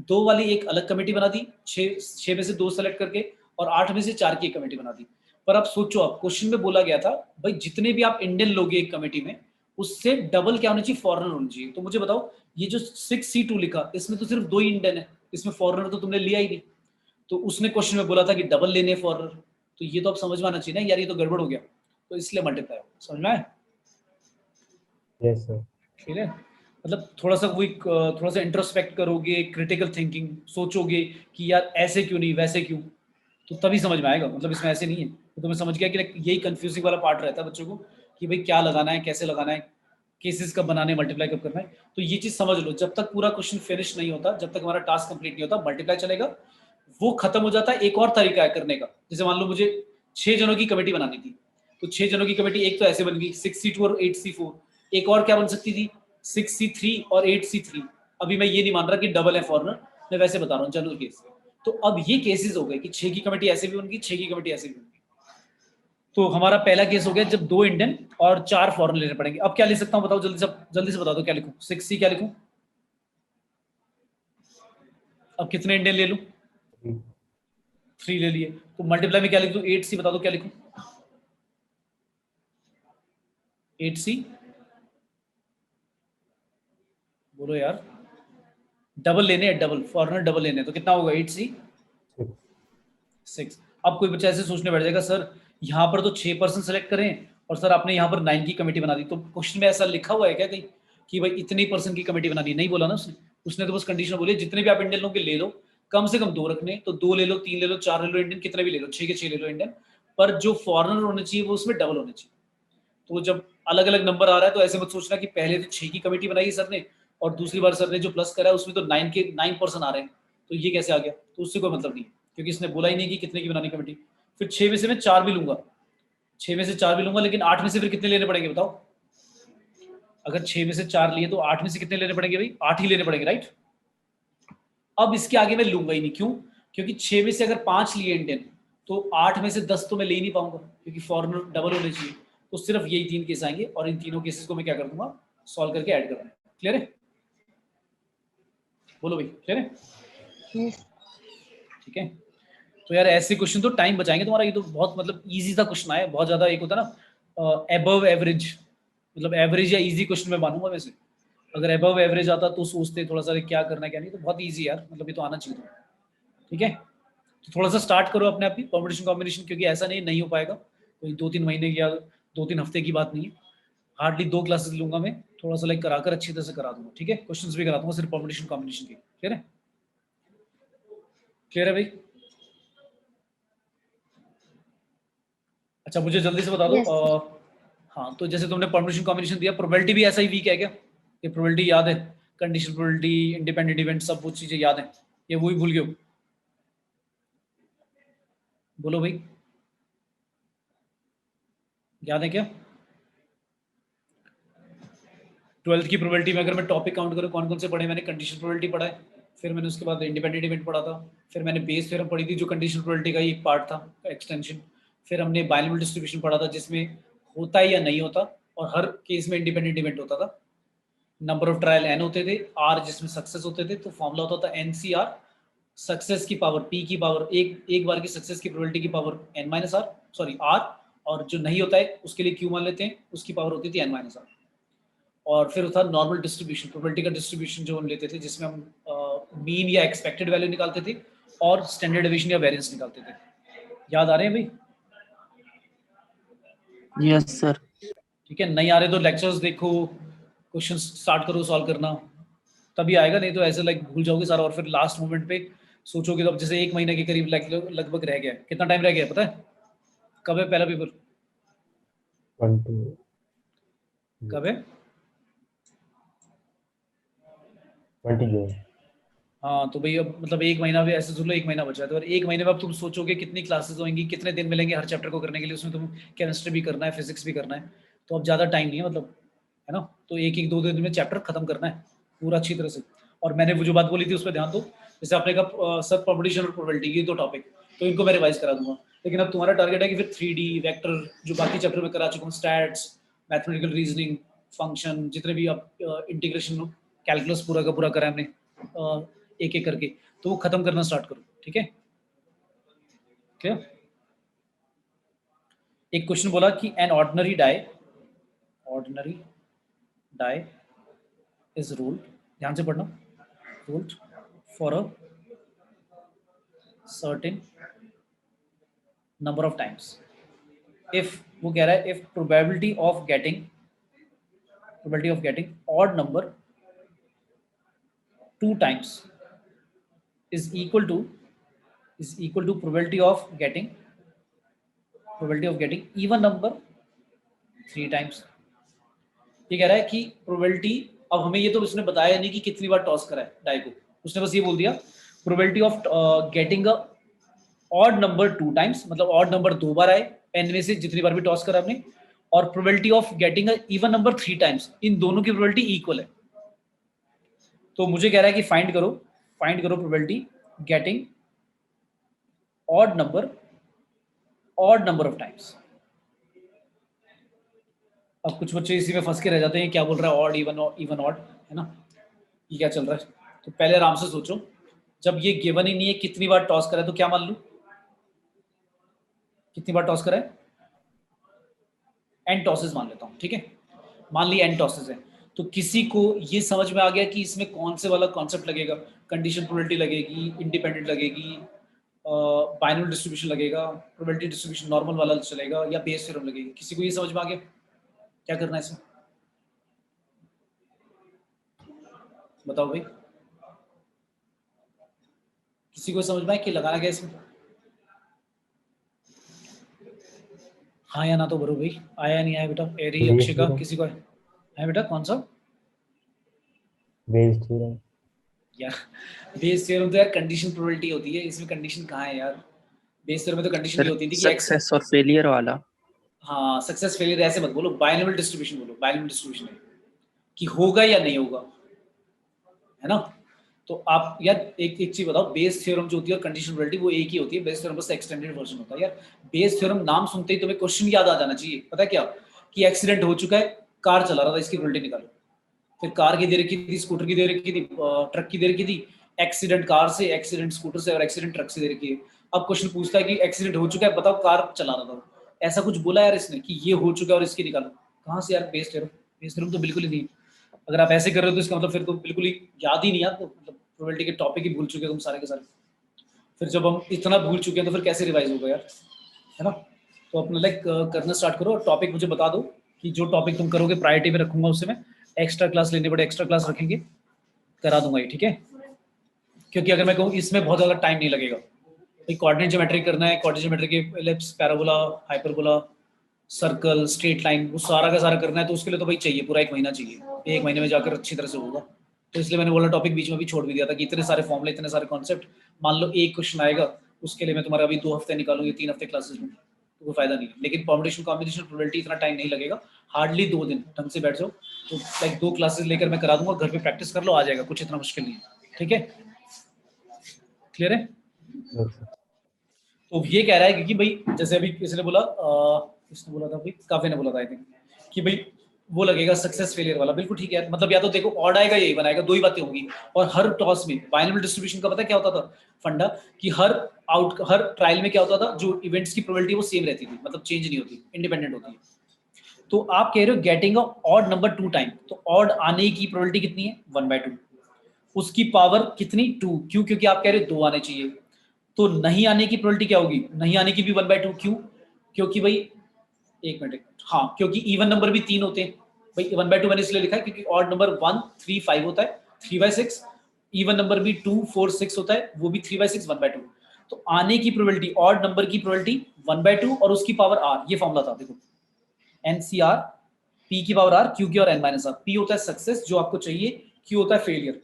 2 वाली एक अलग कमेटी बना दी, 6 में से 2 सेलेक्ट करके, और 8 में से 4 की एक कमेटी बना दी। पर आप सोचो, आप क्वेश्चन में बोला गया था भाई जितने भी आप इंडियन लोगे एक कमेटी में उससे डबल क्या होना चाहिए, फॉरेनर होना चाहिए। तो मुझे बताओ ये जो 6C2 लिखा इसमें तो सिर्फ 2 ही इंडियन है, इसमें फॉरेनर तो तुमने लिया ही नहीं। तो उसने क्वेश्चन में बोला था कि डबल लेने फॉरनर, तो ये तो अब समझ में आना चाहिए ना यार, ये तो गड़बड़ हो गया। तो इसलिए मल्टीप्लाई, समझ में आया? Yes sir. ठीक है, मतलब थोड़ा सा वही थोड़ा सा इंट्रोस्पेक्ट करोगे, क्रिटिकल थिंकिंग सोचोगे कि यार ऐसे क्यों नहीं वैसे क्यों, तो तभी समझ में आएगा। मतलब इसमें ऐसे नहीं है। तो तुम्हें समझ गया कि like यही कंफ्यूजिंग वाला पार्ट रहता है बच्चों को कि भाई क्या लगाना है, कैसे लगाना है, केसेस कब बनाने, मल्टीप्लाई कब करना है। तो ये चीज समझ लो, जब तक पूरा क्वेश्चन फिनिश नहीं होता, जब तक हमारा टास्क कंप्लीट नहीं होता, मल्टीप्लाई चलेगा। वो खत्म हो जाता है, एक और तरीका है करने का। जैसे मान लो मुझे 6 जनों की कमेटी बनानी थी, तो 6 जनों की कमेटी एक तो ऐसे बन गई 6C2 और 8C4। एक और क्या बन सकती थी 6C3 और 8C3। अभी मैं ये नहीं मान रहा कि डबल है फॉरनर, मैं वैसे बता रहा हूँ जनरल केस। तो अब ये केसेस हो गए कि 6 की कमेटी ऐसे भी बन गई, 6 की कमेटी ऐसे भी बन गई। तो हमारा पहला केस हो गया जब 2 इंडियन और 4 फॉरेन लेने पड़ेंगे। अब क्या ले सकता हूँ बताओ जल्दी से बता दो क्या लिखूं। 6C क्या लिखूं? अब कितने इंडियन ले लूं? 3 ले लिए। तो मल्टीप्लाई में क्या लिख दूं? 8C, बता दो क्या लिखूं? 8C बोलो यार। डबल लेने हैं, डबल फॉरनर डबल लेने हैं, तो कितना होगा 8C 6। अब कोई बच्चा ऐसे सोचने बैठ जाएगा सर यहाँ पर तो 6% सेलेक्ट करें और सर आपने यहाँ पर 9 की कमेटी बना दी, तो क्वेश्चन में ऐसा लिखा हुआ है क्या कहीं कि भाई इतनी परसेंट की कमेटी बनानी है? नहीं बोला ना उसने। उसने तो बस कंडीशन बोली जितने भी आप इंडियन लोग के ले लो, कम से कम 2 रखने, तो 2 ले लो, 3 ले लो, 4 ले लो इंडियन, कितने भी ले लो, 6 के 6 ले लो इंडियन, पर जो फॉरनर होने चाहिए वो उसमें डबल होने चाहिए। तो जब अलग अलग नंबर आ रहा है तो ऐसे मत सोचना कि पहले तो 6 की कमेटी बनाई सर ने और दूसरी बार सर ने जो प्लस करा है उसमें तो 9% आ रहे हैं, तो ये कैसे आ गया? तो उससे कोई मतलब नहीं, क्योंकि इसने बोला ही नहीं कि कितने की बनानी कमेटी। फिर 6 में से मैं 4 भी लूंगा, 6 में से 4 भी लूंगा, लेकिन 8 में से फिर कितने लेने पड़ेंगे बताओ? अगर 6 में से 4 लिए तो 8 में से कितने लेने पड़ेंगे भाई? 8 ही लेने पड़ेंगे, राइट? अब इसके आगे मैं लूंगा ही नहीं, क्यों? क्योंकि 6 में से अगर 5 लिए इंडियन तो 8 में से 10 तो मैं ले ही नहीं पाऊंगा, क्योंकि फॉरनर डबल होने चाहिए। तो सिर्फ यही 3 केस आएंगे और इन तीनों केसेस को मैं क्या कर दूंगा? सॉल्व करके ऐड कर दूंगा। क्लियर है? बोलो भाई, क्लियर है? ठीक है। तो यार ऐसे क्वेश्चन तो टाइम बचाएंगे तुम्हारा। ये तो बहुत मतलब इजी सा क्वेश्चन आया, बहुत ज्यादा एक होता है ना अबव एवरेज, मतलब एवरेज या इजी क्वेश्चन मैं मानूंगा वैसे। अगर अबव एवरेज आता तो सोचते थोड़ा सा क्या करना है क्या नहीं, तो बहुत इजी यार, मतलब ये तो आना चाहिए। ठीक है, तो थोड़ा सा स्टार्ट करो अपने आप ही कॉम्पिटिशन कॉम्बिनेशन, क्योंकि ऐसा नहीं हो पाएगा, कोई 2-3 महीने या 2-3 हफ्ते की बात नहीं है। हार्डली 2 क्लासेस लूंगा मैं, थोड़ा सा लाइक कराकर अच्छी तरह से करा दूंगा। ठीक है, क्वेश्चंस भी करा दूंगा सिर्फ कॉम्पिटिशन कॉम्बिनेशन के। क्लियर है? क्लियर है भाई? अच्छा मुझे जल्दी से बता दो। Yes. हाँ, तो जैसे तुमने परमिशन कॉम्बिनेशन दिया, प्रोबेबिलिटी भी ऐसा ही वीक है क्या? ये प्रोबेबिलिटी याद है? कंडीशन प्रोबेबिलिटी, इंडिपेंडेंट इवेंट, सब वो चीजें याद है? ये वही भूल गए हो? बोलो भाई, याद है क्या? 12th की प्रोबेबिलिटी में अगर मैं टॉपिक काउंट करूँ कौन कौन से पढ़े मैंने? कंडीशन प्रोबेबिलिटी पढ़ा है, फिर मैंने उसके बाद इंडिपेंडेंट इवेंट पढ़ा था, फिर मैंने बेस थ्योरम पढ़ी थी जो कंडीशन प्रोबेबिलिटी का ही एक पार्ट था, एक्सटेंशन। फिर हमने बायनोमियल डिस्ट्रीब्यूशन पढ़ा था जिसमें होता है या नहीं होता, और हर केस में इंडिपेंडेंट इवेंट होता था। नंबर ऑफ ट्रायल एन होते थे, आर जिसमें सक्सेस होते थे, तो फॉर्मूला होता था NCR, सक्सेस की पावर पी की पावर एक बार की सक्सेस की प्रोबेबिलिटी की पावर आर, और जो नहीं होता है उसके लिए क्यू मान लेते हैं, उसकी पावर होती थी N-R। और फिर था नॉर्मल डिस्ट्रीब्यूशन, प्रोबेबिलिटी का डिस्ट्रीब्यूशन जो हम लेते थे, जिसमें हम मीन या एक्सपेक्टेड वैल्यू निकालते थे और स्टैंडर्ड डेविएशन या वेरिएंस निकालते थे। याद आ रहे हैं भाई? Yes sir. ठीक है, नहीं आ रहे तो लेक्चर्स देखो, क्वेश्चन स्टार्ट करो सॉल्व करना, तभी आएगा, नहीं तो ऐसे लाइक भूल जाओगे सारा और फिर लास्ट मोमेंट पे सोचोगे। तो अब जैसे 1 महीने के करीब लगभग रह गया, कितना टाइम रह गया पता है? कब है पहला पेपर? 20 कब है? 20 जून। हाँ, तो भाई अब मतलब 1 महीना भी ऐसे सोच लो, 1 महीना बचा है, तो 1 महीने में अब तुम सोचोगे कितनी क्लासेस होंगी, कितने दिन मिलेंगे हर चैप्टर को करने के लिए, उसमें तुम केमिस्ट्री भी करना है, फिजिक्स भी करना है, तो अब ज़्यादा टाइम नहीं है, मतलब है ना? तो 1-1 2-2 दिन में चैप्टर खत्म करना है पूरा अच्छी तरह से। और मैंने वो जो बात बोली थी उस पर ध्यान दो, जैसे आपने कहा सब कॉम्पिटिशन और प्रोबेबिलिटी, ये 2 टॉपिक, तो इनको मैं रिवाइज करा दूंगा। लेकिन अब तुम्हारा टारगेट है कि फिर 3D वेक्टर जो बाकी चैप्टर में करा चुका हूँ, स्टैट्स, मैथमेटिकल रीजनिंग, फंक्शन, जितने भी आप इंटीग्रेशन कैलकुलस पूरा का पूरा करा हमने एक एक करके, तो वो खत्म करना स्टार्ट करो। ठीक है, क्या? एक क्वेश्चन बोला कि an ordinary die is rolled, ध्यान से पढ़ना, rolled for a certain number of times if, वो कह रहा है if probability of getting odd number 2 times is equal to probability of getting even number 3 times। ये कह रहा है कि प्रोबेबिलिटी, अब हमें ये तो उसने बताया नहीं कि कितनी बार टॉस करा है डाई को, उसने बस ये बोल दिया probability of getting a odd number 2 times, मतलब ऑड नंबर 2 बार आए एन में से जितनी बार भी टॉस करा हमने, और probability of getting a even number 3 times, इन दोनों की प्रोबेबिलिटी इक्वल है। तो मुझे कह रहा है कि फाइंड करो probability getting odd number of times. अब कुछ बच्चे इसी में फंस के रह जाते हैं, क्या बोल रहा है ऑड इवन ऑड, है ना? ये क्या चल रहा है? तो पहले आराम से सोचो, जब ये गिवन ही नहीं है कितनी बार टॉस करा है, तो क्या मान लूं? कितनी बार टॉस करा है? n टॉसेस मान लेता हूं। ठीक है, मान ली n टॉसेस है, तो किसी को ये समझ में आ गया कि इसमें कौन से वाला कॉन्सेप्ट लगेगा? कंडीशन प्रोबेबिलिटी लगेगी, इंडिपेंडेंट लगेगी, बाइनरी डिस्ट्रीब्यूशन लगेगा, प्रोबेबिलिटी डिस्ट्रीब्यूशन नॉर्मल वाला चलेगा, या बेस थ्योरम लगेगी? किसी को ये समझ में आ गया क्या करना है इसमें? बताओ भाई, किसी को समझ में आया कि लगाना क्या इसमें? हाँ या ना तो भरो भाई। आया नहीं आया बेटा? एरी, अक्षिका, किसी को है बेटा? कौन सा? Bayes theorem. यार बेस थ्योरम तो यार कंडीशन प्रोबेबिलिटी होती है, इसमें कंडीशन कहाँ है यार? बेस थ्योरम में तो कंडीशन ये होती थी कि एक्स, सक्सेस और फेलियर वाला। हाँ सक्सेस फेलियर ऐसे मत बोलो, बाइनोमियल डिस्ट्रीब्यूशन बोलो, बाइनोमियल डिस्ट्रीब्यूशन है कि होगा या नहीं होगा, है ना? तो आप यार एक एक चीज बताओ, बेस थ्योरम जो होती है और कंडीशन प्रोबेबिलिटी वो एक ही होती है, बेस थ्योरम बस एक्सटेंडेड वर्जन होता है यार। बेस थ्योरम नाम सुनते ही तुम्हें क्वेश्चन याद आ जाना चाहिए, पता है क्या? कि एक्सीडेंट हो चुका है, कार चला रहा था, इसकी प्रोबेबिलिटी निकालो। फिर कार की दे रखी थी, स्कूटर की दे रखी थी, ट्रक की दे रखी थी, एक्सीडेंट कार से, एक्सीडेंट स्कूटर से और एक्सीडेंट ट्रक से दे रखी है। अब क्वेश्चन पूछता है कि एक्सीडेंट हो चुका है, बताओ कार चला रहा था, ऐसा कुछ बोला यार इसने कि ये हो चुका है और इसकी निकालो? कहाँ से यार बेस थ्योरम? बेस थ्योरम तो बिल्कुल ही नहीं है। अगर आप ऐसे कर रहे हो तो इसका मतलब फिर तो बिल्कुल ही याद ही नहीं यार, तो मतलब प्रोबेबिलिटी के टॉपिक ही भूल चुके हो तुम सारे के सारे। फिर जब हम इतना भूल चुके हैं तो फिर कैसे रिवाइज होगा यार, है ना? तो अपना लाइक करना स्टार्ट करो और टॉपिक मुझे बता दो कि जो टॉपिक तुम करोगे प्रायोरिटी में रखूंगा, उससे मैं एक्स्ट्रा क्लास लेने पड़े एक्स्ट्रा क्लास रखेंगे, करा दूंगा ये, ठीक है? क्योंकि अगर मैं कहूँ इसमें बहुत ज़्यादा टाइम नहीं लगेगा भाई। कोऑर्डिनेट ज्योमेट्री करना है, कोऑर्डिनेट ज्योमेट्री के ellipse, parabola, hyperbola, circle, straight line, वो सारा का सारा करना है, तो उसके लिए तो भाई चाहिए पूरा 1 महीना चाहिए, 1 महीने में जाकर अच्छी तरह से होगा। तो इसलिए मैंने बोला टॉपिक बीच में भी छोड़ भी दिया था कि इतने सारे फॉर्मूले, इतने सारे कॉन्सेप्ट, मान लो एक क्वेश्चन आएगा, उसके लिए मैं तुम्हारा अभी 2 हफ्ते निकालूंगी, 3 हफ्ते क्लासेस में, तो कोई फायदा नहीं है। लेकिन परम्यूटेशन कॉम्बिनेशन प्रोबेबिलिटी इतना टाइम नहीं लगेगा, हार्डली 2 दिन ढंग से बैठ जाओ तो लाइक 2 क्लासेस लेकर मैं करा दूंगा, घर पे प्रैक्टिस कर लो, आ जाएगा, कुछ इतना मुश्किल नहीं है, ठीक है? क्लियर है? तो ये कह रहा है क्योंकि भाई जैसे अभी किसने बोला, किसने बोला था भाई, काफी ने बोला था आई थिंक, कि भाई वो लगेगा सक्सेस फेलियर वाला। बिल्कुल ठीक है, मतलब या तो देखो ऑड आएगा यही बनाएगा, 2 ही बातें होंगी। और हर टॉस में बाइनोमियल डिस्ट्रीब्यूशन का पता है क्या होता था फंडा, कि हर ट्रायल में क्या होता था, जो इवेंट्स की प्रोबेबिलिटी वो सेम रहती थी, मतलब चेंज नहीं होती, इंडिपेंडेंट होती है। तो आप कह रहे हो getting a odd number 2 time, तो ऑड आने की प्रोबेबिलिटी कितनी है? 1/2। उसकी पावर कितनी? 2। क्यों? क्योंकि आप कह रहे हो 2 आने चाहिए। तो नहीं आने की प्रोबेबिलिटी क्या होगी? नहीं आने की भी 1/2। क्यों? क्योंकि भाई एक मिनट, हाँ, क्योंकि इवन नंबर भी 3 होते हैं भाई। 1/2 मैंने इसलिए लिखा है क्योंकि ऑड नंबर 1 3 5 होता है, 3/6। इवन नंबर भी 2 4 6 होता है, वो भी 3/6 1/2। तो आने की प्रोबेबिलिटी, ऑड नंबर की प्रोबेबिलिटी 1/2 और उसकी पावर r, ये फॉर्मूला था देखो, NCR, P की पावर r, Q की और n माइनस r। P होता है सक्सेस जो आपको चाहिए, Q होता है फेलियर।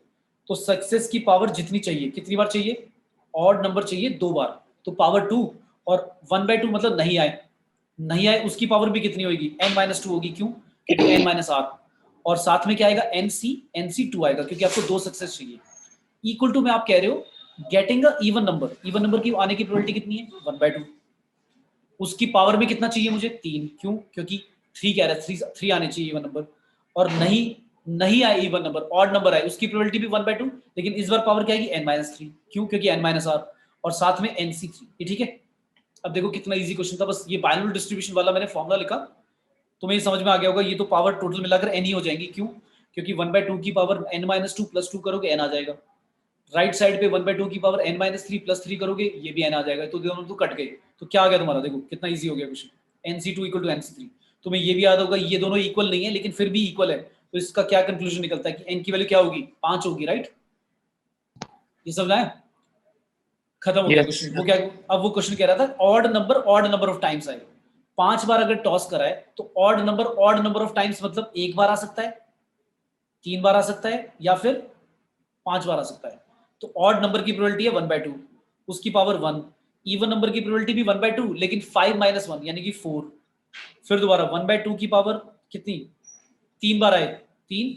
तो सक्सेस की पावर जितनी चाहिए, कितनी बार चाहिए? ऑड नंबर चाहिए 2 बार, तो पावर 2। और 1/2 मतलब नहीं आए, नहीं आए उसकी पावर भी कितनी होगी? n-2 होगी। क्यों? क्योंकि n-r। और साथ में क्या आएगा? NC2 आएगा, क्योंकि आपको 2 सक्सेस चाहिए। इक्वल टू में आप कह रहे हो getting a even number, even number की आने की प्रोबेबिलिटी कितनी है? 1/2। उसकी पावर में कितना चाहिए मुझे? 3। क्यों? क्योंकि 3 कह रहा है, 3 आने चाहिए इवन नंबर। और नहीं आए इवन नंबर, ऑड नंबर आए, उसकी प्रोबेबिलिटी भी 1/2, लेकिन इस बार पावर क्या आएगी? n-3। क्यों? क्योंकि n-r और साथ में NC3। ये ठीक है? अब देखो कितना इजी क्वेश्चन था, बस ये बाइनोमियल डिस्ट्रीब्यूशन वाला मैंने फॉर्मूला लिखा, तुम्हें ये समझ में आ गया होगा। ये तो पावर टोटल मिलाकर n ही हो जाएंगी। क्यों? क्योंकि 1/2 की पावर n-2 + 2 करोगे n आ जाएगा। राइट साइड पे 1/2 की पावर n-3 + 3 करोगे, ये भी n आ जाएगा। तो दोनों तो कट गए, तो क्या आ गया तुम्हारा? देखो कितना इजी हो गया क्वेश्चन। NC2 = NC3। तुम्हें ये भी याद होगा ये दोनों इक्वल नहीं है, लेकिन फिर भी इक्वल है, तो इसका क्या कंक्लूजन निकलता है कि n की वैल्यू क्या होगी? 5 होगी, राइट? ये समझ आया? खत्म हो गया क्वेश्चन। वो क्या, अब वो क्वेश्चन कह रहा था ऑड नंबर ऑफ टाइम्स आए। 5 बार अगर टॉस करा है तो ऑड नंबर ऑफ टाइम्स मतलब 1 बार आ सकता है, 3 बार आ सकता है, या फिर 5 बार आ सकता है। तो ऑड नंबर की प्रोबेबिलिटी है 1/2, उसकी पावर 1। इवन नंबर की प्रोबेबिलिटी भी 1/2, लेकिन 5 - 1 यानी कि 4। फिर दोबारा 1/2 की पावर कितनी? 3 बार आए, 3।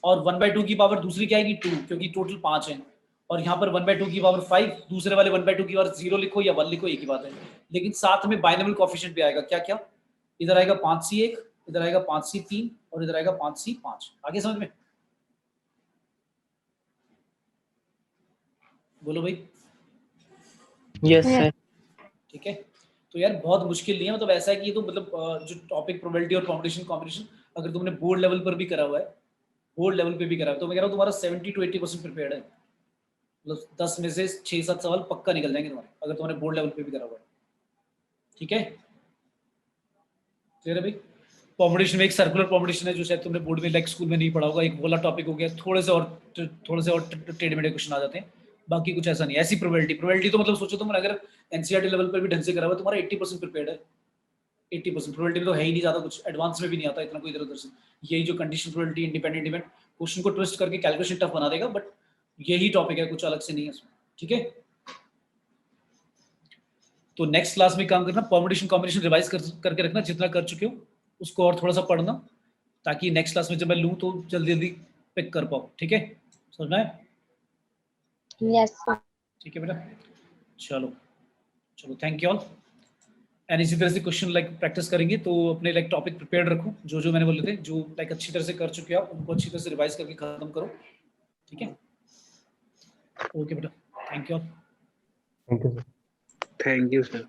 और 1/2 की पावर दूसरी क्या आएगी? 2, क्योंकि टोटल 5 है। और यहाँ पर 1/2 की पावर 5, दूसरे वाले 1/2 की पावर 0 लिखो या 1 लिखो, एक ही बात है। लेकिन साथ में बाइनोमियल कोएफिशिएंट भी आएगा। क्या क्या? इधर आएगा 5C1, इधर आएगा 5C3 और इधर आएगा 5C5। आगे समझ में? बोलो भाई। Yes sir. ठीक है, तो यार बहुत मुश्किल नहीं है, मतलब ऐसा है कि ये तो मतलब जो टॉपिक प्रोबेबिलिटी और कॉम्बिनेशन अगर तुमने बोर्ड लेवल पर भी करा हुआ है, बोर्ड लेवल पे भी करा है, तो मैं कह रहा हूँ तुम्हारा 70 to 80% प्रिपेयर्ड है। मतलब 10 में से 6-7 सवाल पक्का निकल जाएंगे तुम्हारे, अगर तुमने बोर्ड लेवल पे भी करा हुआ है। ठीक है, क्लियर है भाई? कॉम्पिटिशन में एक सर्कुलर कॉम्पिटिशन है जो शायद तुमने बोर्ड में लाइक स्कूल में नहीं पढ़ा होगा, एक वाला टॉपिक हो गया, थोड़े से और टेढ़े मेढ़े क्वेश्चन आ जाते हैं, बाकी कुछ ऐसा नहीं। ऐसी प्रोबेबिलिटी तो मतलब सोचो तुम अगर एनसीईआरटी लेवल पर भी ढंग से करा हुआ है, तुम्हारा 80% प्रिपेयर्ड है। 80% प्रोबेबिलिटी में तो है ही नहीं ज़्यादा कुछ, एडवांस में भी नहीं आता इतना कोई इधर उधर से। यही जो condition probability, independent event, question को ट्विस्ट करके कैलकुलेशन टफ बना देगा, बट यही टॉपिक है, कुछ अलग से नहीं है इसमें। ठीक है, तो नेक्स्ट क्लास में काम करना, परमुटेशन कॉम्बिनेशन रिवाइज करके रखना, जितना कर चुके हो उसको और थोड़ा सा पढ़ना, ताकि नेक्स्ट क्लास में जब मैं लूँ तो जल्दी जल्दी पिक कर पाओ। ठीक है, समझना है? यस ठीक है बेटा, चलो चलो, थैंक यू ऑल। एंड इसी तरह से क्वेश्चन लाइक प्रैक्टिस करेंगे, तो अपने लाइक टॉपिक प्रिपेयर्ड रखो, जो जो मैंने बोले थे, जो लाइक अच्छी तरह से कर चुके हो आप उनको अच्छी तरह से रिवाइज करके खत्म करो। ठीक है, ओके बेटा, thank you all. Thank you sir. Thank you sir.